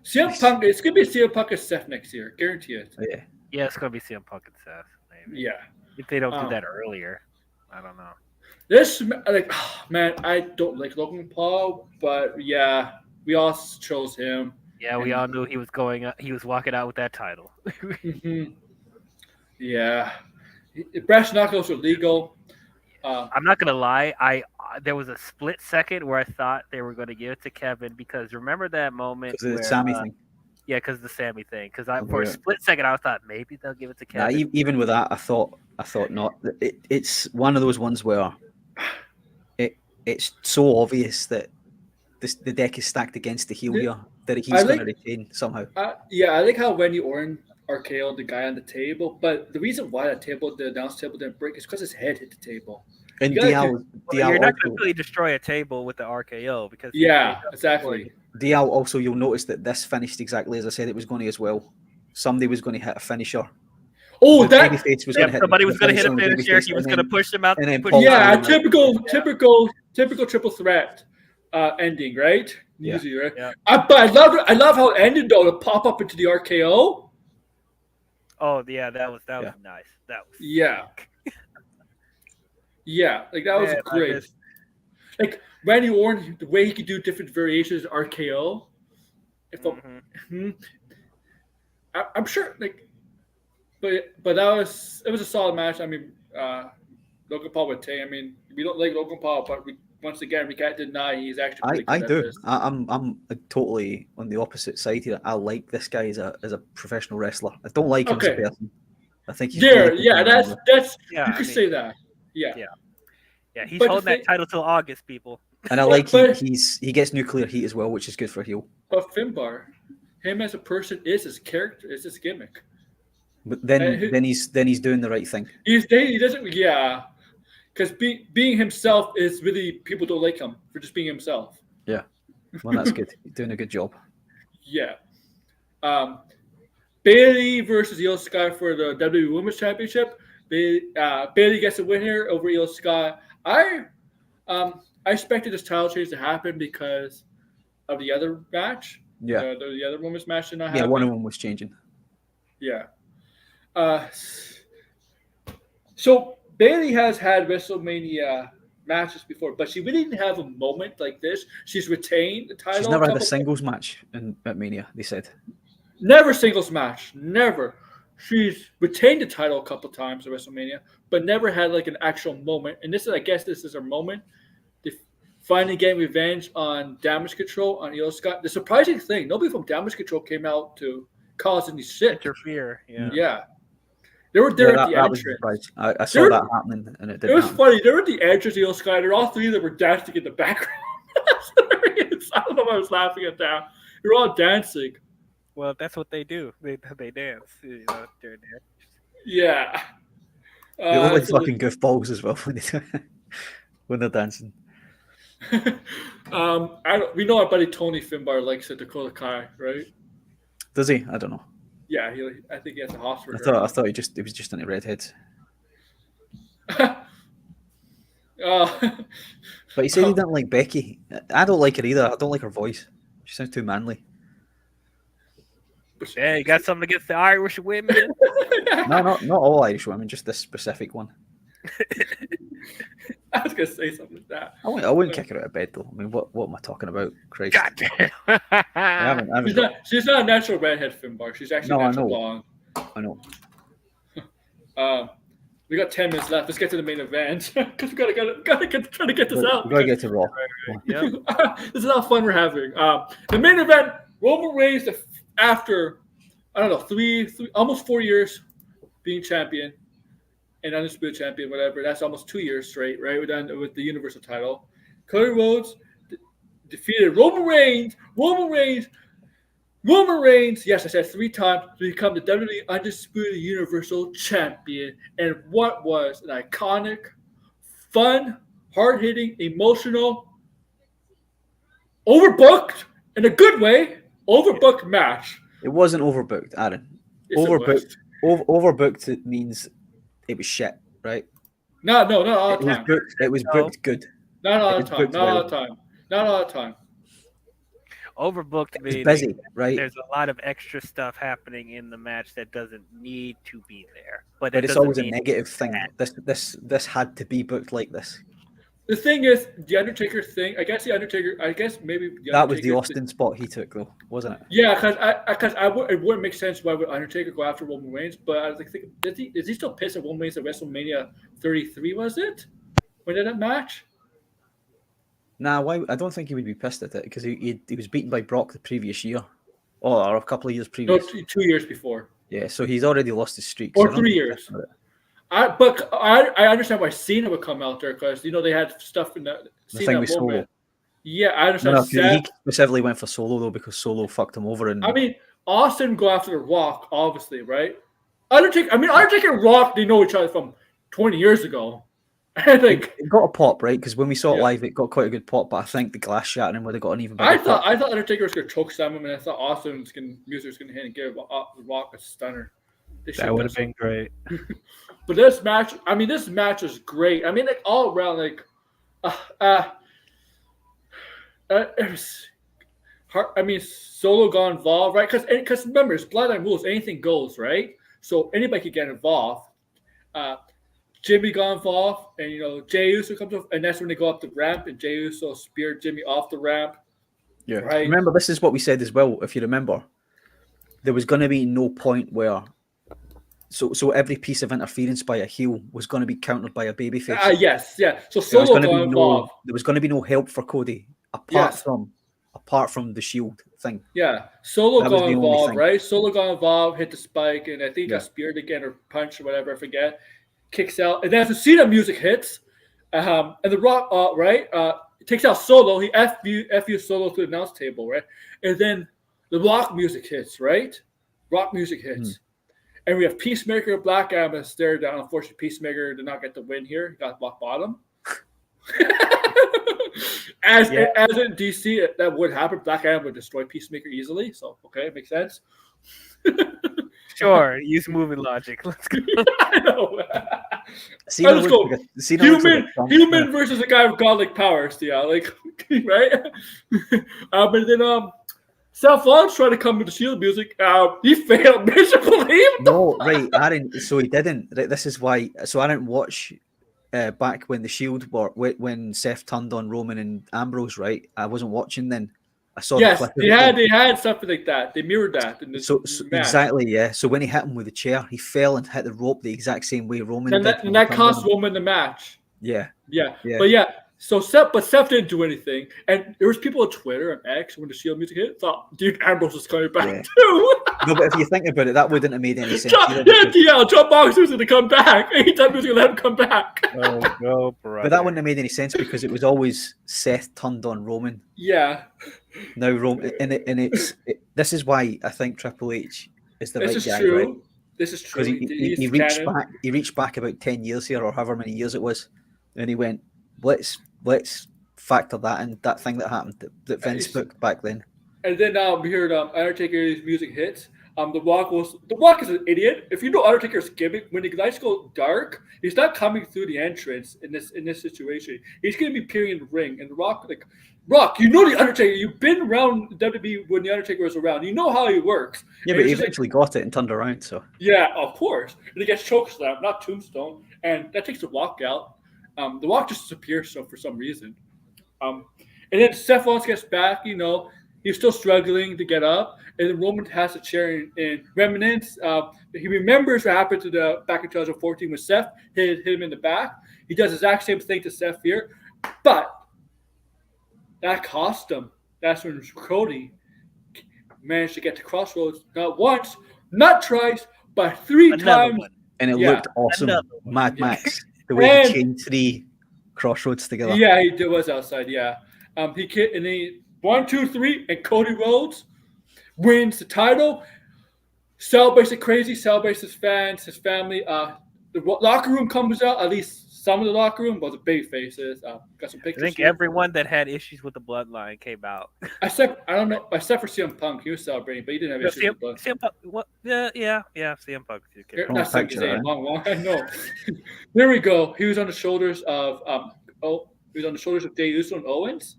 CM Punk. It's gonna be CM Punk and Seth next year. Guarantee it. Oh, yeah. Yeah, it's gonna be CM Punk and Seth. Maybe. Yeah. If they don't do that earlier, I don't know. This man, I don't like Logan Paul, but yeah, we all chose him. Yeah, we all knew he was going. He was walking out with that title. Mm-hmm. Yeah, brass knuckles were legal. I'm not gonna lie. There was a split second where I thought they were going to give it to Kevin because remember that moment Because of the Sammy thing. Yeah, because of the Sammy thing. Because for a split second I thought maybe they'll give it to Kevin. Nah, even with that, I thought not. It's one of those ones where it's so obvious that the deck is stacked against the heel here that he's going to retain somehow. Yeah, I like how Randy Orton RKO'd the guy on the table, but the reason why the announce table didn't break is because his head hit the table. And you're not going to really destroy a table with the RKO because exactly. DL also, you'll notice that this finished exactly as I said it was going to as well. Somebody was going to hit a finisher. Oh, somebody was going to hit a finisher. He was going to push him out. Typical triple threat ending, right? Yeah. Easy, right? Yeah. But I love how it ended though to pop up into the RKO. Oh yeah, that was nice. That was yeah, like that was great. Like Randy Orton, the way he could do different variations of RKO. I'm sure, like, but it was a solid match. I mean, Logan Paul would take. I mean, we don't like Logan Paul, but once again, we can't deny he's actually. I do. I'm totally on the opposite side here. I like this guy as a professional wrestler. I don't like him as a person. I think he's that's you could say that. Yeah. He's holding that title till August, people. And I like he gets nuclear heat as well, which is good for heel. But Finbar, him as a person is his character, is his gimmick. But then he's doing the right thing. He doesn't, because being himself is really, people don't like him for just being himself. Yeah, well, that's good. He's doing a good job. Yeah. Bailey versus Io Sky for the WWE Women's Championship. Bailey gets a win here over Io Sky. I expected this title change to happen because of the other match. Yeah, the other women's match did not yeah, happen. one of them was changing. Yeah. So Bailey has had WrestleMania matches before, but she really didn't have a moment like this. She's retained the title. She's never had a singles match at Mania, they said. Never singles match. Never. She's retained the title a couple times at WrestleMania, but never had like an actual moment. And I guess this is her moment. They finally getting revenge on Damage Control on Io Sky. The surprising thing, nobody from Damage Control came out to cause any shit. Interfere. Yeah. They were there at the entrance. I saw that happening, and it didn't. It was happen. funny. They were at the entrance of Io Sky. All three of them were dancing in the background. I don't know why I was laughing at that. They're all dancing. Well, that's what they do. They dance. During there. Yeah. They look like fucking goofballs as well when they're dancing. We know our buddy Tony Finbar likes it, Dakota Kai, right? Does he? I don't know. Yeah, I think he has a hospital. I thought he was just into redheads. But he said he didn't like Becky. I don't like her either. I don't like her voice. She sounds too manly. Yeah, you got something against the Irish women? No, not all Irish women, just this specific one. I was gonna say something like that. I wouldn't kick her out of bed though. I mean, what am I talking about? Christ. Goddamn. I haven't She's not a natural redhead, Finbar. She's actually natural blonde. I know. We got 10 minutes left. Let's get to the main event because we gotta try to get this out. We gotta get to Raw. Yep. This is how fun we're having. The main event: Roman Reigns, after almost 4 years being champion and undisputed champion, whatever. That's almost 2 years straight, right? We're done with the Universal title. Cody Rhodes defeated Roman Reigns. Yes, I said 3 times to become the WWE Undisputed Universal Champion. And what was an iconic, fun, hard-hitting, emotional, overbooked, in a good way, overbooked match. It wasn't overbooked, Aaron. Yes, Overbooked. Overbooked it means it was shit, right? No, not all the time. It was booked good. Not all the time. Not all the time. Overbooked means busy, right? There's a lot of extra stuff happening in the match that doesn't need to be there. But it's always a negative thing. This had to be booked like this. The thing is, the Undertaker thing. I guess maybe that was the Austin spot he took, though, wasn't it? Yeah, because it wouldn't make sense why would Undertaker go after Roman Reigns. But I was like, is he still pissed at Roman Reigns at WrestleMania 33? Was it when did that match? Nah, why? I don't think he would be pissed at it because he was beaten by Brock the previous year, or a couple of years previous. No, 2 years before. Yeah, so he's already lost his streak. Or 3 years. I understand why Cena would come out there because they had stuff in the thing with Solo. Yeah, I understand. No, he specifically went for Solo though because Solo fucked him over. And I mean, Austin go after the Rock, obviously, right? Undertaker and Rock, they know each other from 20 years ago. I think it got a pop, right? Because when we saw it live, it got quite a good pop. But I think the glass shattering would have got an even better. I thought Undertaker was gonna choke slam him, and I thought Austin's music was gonna hit and give the Rock a stunner. That would have been great. But this match is great. I mean, like all around, like, it was hard. I mean, Solo got involved, right? Because remember, it's Bloodline rules. Anything goes, right? So anybody could get involved. Jimmy got involved, and Jey Uso comes up, and that's when they go up the ramp, and Jey Uso speared Jimmy off the ramp. Yeah. Right. Remember, this is what we said as well. If you remember, there was going to be no point where. So every piece of interference by a heel was going to be countered by a babyface. Yes, yeah. So Solo got involved. There was going to be no help for Cody apart from the Shield thing. Yeah, Solo got involved, right? Solo got involved, hit the spike, and I think he got speared again or punched or whatever. I forget. Kicks out, and then as the Cena music hits, and the Rock, takes out Solo. He F you Solo to the announce table, right? And then the rock music hits, right? Rock music hits. And we have Peacemaker, Black Adam stare down. Unfortunately, Peacemaker did not get the win here. He got rock bottom. As in DC, that would happen. Black Adam would destroy Peacemaker easily. So, okay, makes sense. Sure, use movie logic. Let's go. I know. Cena Let's looks go. like Cena looks like a Trump. Human versus a guy with godlike powers. Yeah, like, right? But then Seth Rollins tried to come with the Shield music. He failed miserably. No, right, Aaron. So he didn't. Right, this is why. So I didn't watch back when the Shield were when Seth turned on Roman and Ambrose. Right, I wasn't watching then. I saw. Yes, the clip they had something like that. They mirrored that. In this so match. exactly, yeah. So when he hit him with the chair, he fell and hit the rope the exact same way Roman and did. that cost Roman the match. Yeah. But yeah. So Seth didn't do anything, and there was people on Twitter and X when the Shield music hit thought, dude, Ambrose was coming back too. No, but if you think about it, that wouldn't have made any sense. John Moxley was going to come back. Anytime he was going to let him come back. Oh no, brother. But that wouldn't have made any sense because it was always Seth turned on Roman. Yeah. Now Roman, this is why I think Triple H is the right guy, true. right? This is true. Because he reached back. He reached back about 10 years here, or however many years it was, and he went, let's factor that in, that thing that happened that Vince booked back then. And then we heard Undertaker's music hits. The Rock is an idiot. If you know Undertaker's gimmick, when the lights go dark, he's not coming through the entrance in this situation. He's going to be appearing in the ring, and the Rock, you know the Undertaker. You've been around WWE when the Undertaker was around. You know how he works. Yeah, but he eventually got it and turned around. So yeah, of course. And he gets chokeslammed, not tombstone, and that takes the Rock out. The Rock just disappears for some reason. And then Seth Rollins gets back. You know, he's still struggling to get up, and then Roman has a chair in remnants. He remembers what happened to back in 2014 when Seth hit him in the back. He does the exact same thing to Seth here, but that cost him. That's when Cody managed to get to Crossroads not once, not twice, but three times. One. and it looked awesome. Mad Max, the way he chained 3 Crossroads together. Yeah, he was outside. Yeah, he 1, 2, 3, and Cody Rhodes wins the title. Celebrates it crazy. Celebrates his fans, his family. The locker room comes out. At least some of the locker room, but the big faces. Got some pictures. I think here. everyone that had issues with the bloodline came out. Except I don't know. Except for CM Punk, he was celebrating, but he didn't have issues with the CM Punk. What? Yeah. CM Punk. Not CM No. There we go. He was on the shoulders of he was on the shoulders of Jey Uso and Owens,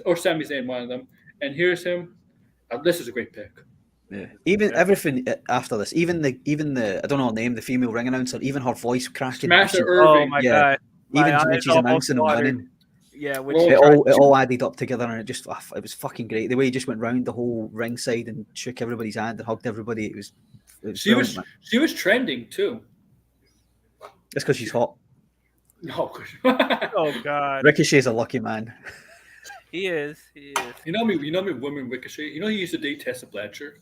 or Sami Zayn, one of them. And here's him. This is a great pick. Yeah. Even everything after this, even the I don't know her name, the female ring announcer, even her voice cracking. Smasher Irving. Oh my god! Even when she's announcing and winning. Yeah, it all added up together, and it was fucking great. The way he just went round the whole ringside and shook everybody's hand and hugged everybody. It was she was trending too. It's because she's hot. No. Oh god. Ricochet's a lucky man. He is. You know me, women Ricochet. You know he used to date Tessa Blanchard.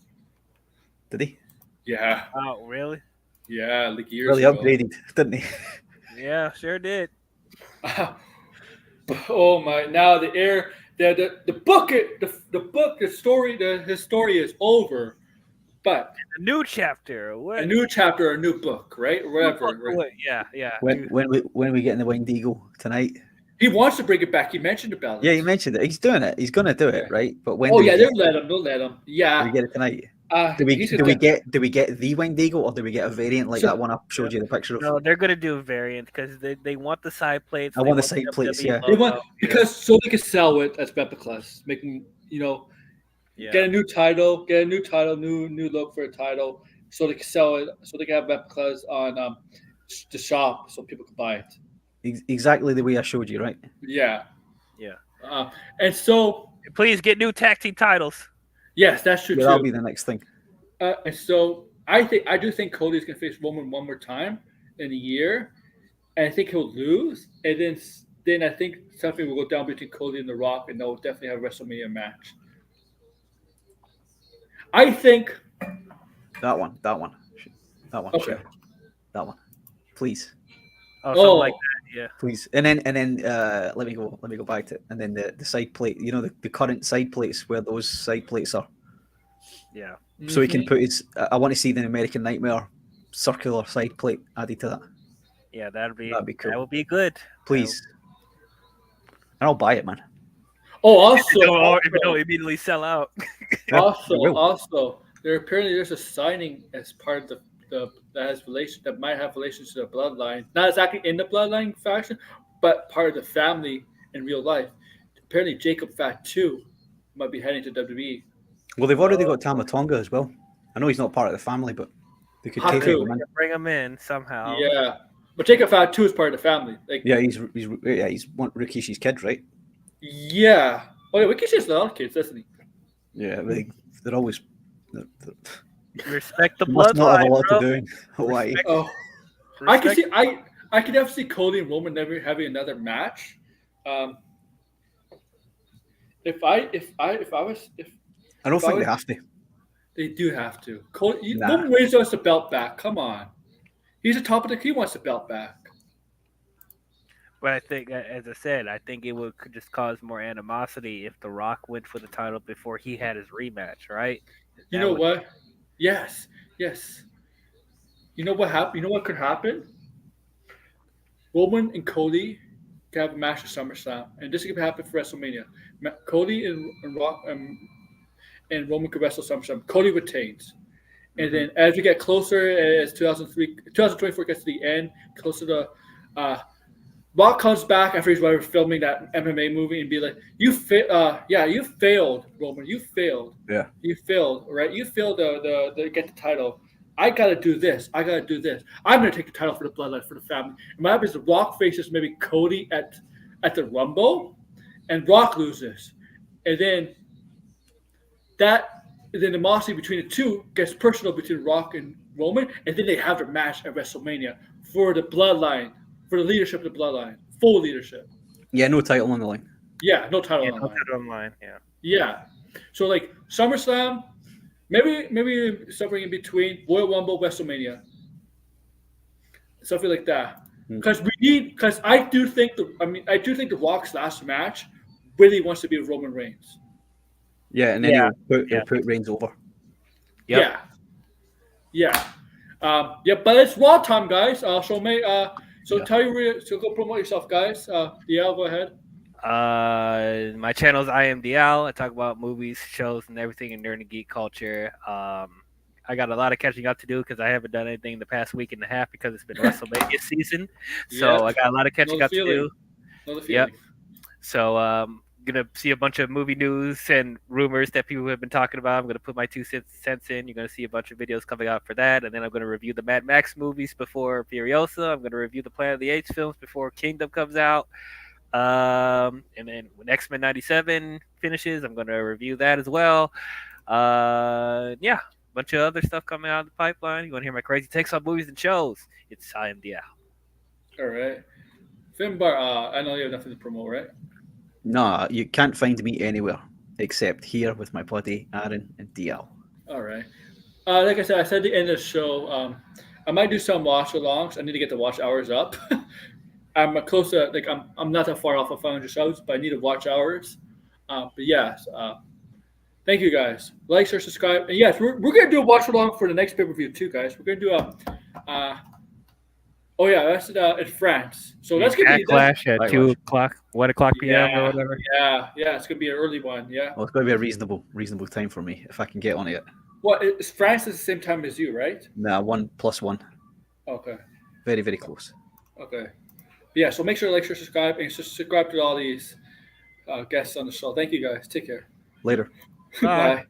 Did he? Yeah. Oh really? Yeah, like years really ago. Upgraded, didn't he? Yeah, sure did. Oh my! Now the book, his story is over, but a new chapter. What? A new book, right? Whatever. Right? Yeah. When we get in the Winged Eagle tonight. He wants to bring it back. He mentioned about it. Yeah, he mentioned it. He's doing it. He's going to do it, right? But when? Oh yeah, they'll let him. Yeah. Do we get it tonight? Do we get the Winged Eagle, or do we get a variant like that one I showed you the picture of? No, they're gonna do a variant because they want the side plates. I want the side plates, yeah. They want because so they can sell it as Replicas, making get a new title, new look for a title, so they can sell it, so they can have replicas on the shop, so people can buy it. Exactly the way I showed you, right? Yeah. Yeah. And so please get new tag team titles. Yes, that's true too. That'll be the next thing. And so I do think Cody's gonna face Roman one more time in a year, and I think he'll lose, and then I think something will go down between Cody and The Rock, and they'll definitely have a WrestleMania match. I think that one. Okay. Sure. That one, please. Oh, something like that. Yeah. Please. And then let me go back to it. And then the side plate, the current side plates, where those side plates are. Yeah. So he can put his. I want to see the American Nightmare circular side plate added to that. Yeah, that'd be cool. That would be good. Please. And I'll buy it, man. Oh, also, If it don't immediately sell out. also, there's a signing as part of that might have relations to the bloodline. Not exactly in the bloodline fashion, but part of the family in real life. Apparently, Jacob Fatu might be heading to WWE. Well, they've already got Tama Tonga as well. I know he's not part of the family, but they could take him in. Bring him in somehow. Yeah, but Jacob Fatu is part of the family. Like, yeah, he's one Rikishi's kid, right? Yeah. Oh, yeah, Rikishi has a lot of kids, doesn't he? Yeah, they're always. Respect the Must not have a bloodline, lot bro. to do in Hawaii. Oh, I can see. I could definitely see Cody and Roman never having another match. If I don't think they have to. They do have to. Cody, Nah. Roman Reigns wants the belt back. Come on, he's the top of the. He wants the belt back. But I think, as I said, I think it could just cause more animosity if The Rock went for the title before he had his rematch, right? You know what? Yes. You know what happened? You know what could happen? Roman and Cody could have a match at SummerSlam, and this could happen for WrestleMania. Cody and Rock and Roman could wrestle SummerSlam. Cody retains. And then as we get closer, as 2024 gets to the end, closer to Rock comes back after he's filming that MMA movie and be like, you failed, Roman. You failed. Yeah. You failed, right? You failed to get the title. I got to do this. I'm going to take the title for the bloodline, for the family. And what happens is Rock faces maybe Cody at the Rumble, and Rock loses. And then the animosity between the two gets personal between Rock and Roman, and then they have their match at WrestleMania for the bloodline. For the leadership of the bloodline, full leadership. Yeah, no title on the line. Yeah, no title on the line. Yeah. So like SummerSlam, maybe something in between Royal Rumble, WrestleMania, something like that. Because I do think the Rock's last match really wants to be with Roman Reigns. Yeah, and then he'll put Reigns over. Yep. Yeah. But it's Raw time, guys. Tell you, go promote yourself, guys. DL, go ahead. My channel is IMDL. I talk about movies, shows, and everything in nerd and geek culture. I got a lot of catching up to do because I haven't done anything in the past week and a half because it's been WrestleMania season. So I got a lot of catching up to do. Yep. So gonna see a bunch of movie news and rumors that people have been talking about. I'm gonna put my 2 cents in. You're gonna see a bunch of videos coming out for that, and then I'm gonna review the Mad Max movies before Furiosa. I'm gonna review the Planet of the Apes films before Kingdom comes out. And then when X-Men 97 finishes, I'm gonna review that as well. A bunch of other stuff coming out of the pipeline. You want to hear my crazy takes on movies and shows? It's IMDL. All right. Finbar, I know you have nothing to promote, right? No, you can't find me anywhere except here with my buddy Aaron and DL. All right. Like I said at the end of the show, I might do some watch-alongs. I need to get the watch hours up. I'm close to, I'm not that far off of 500 subs, but I need to watch hours. Thank you, guys. Like, share, subscribe. And yes, we're going to do a watch-along for the next pay-per-view too, guys. We're going to do that's in France. So that's going to be Clash at 2 o'clock, 1 o'clock p.m. or whatever. Yeah, it's going to be an early one. Yeah. Well, it's going to be a reasonable time for me if I can get on it. Well, France is the same time as you, right? Nah, 1+1. Okay. Very, very close. Okay. Yeah. So make sure to like, share, subscribe, and subscribe to all these guests on the show. Thank you, guys. Take care. Later. Bye. Bye.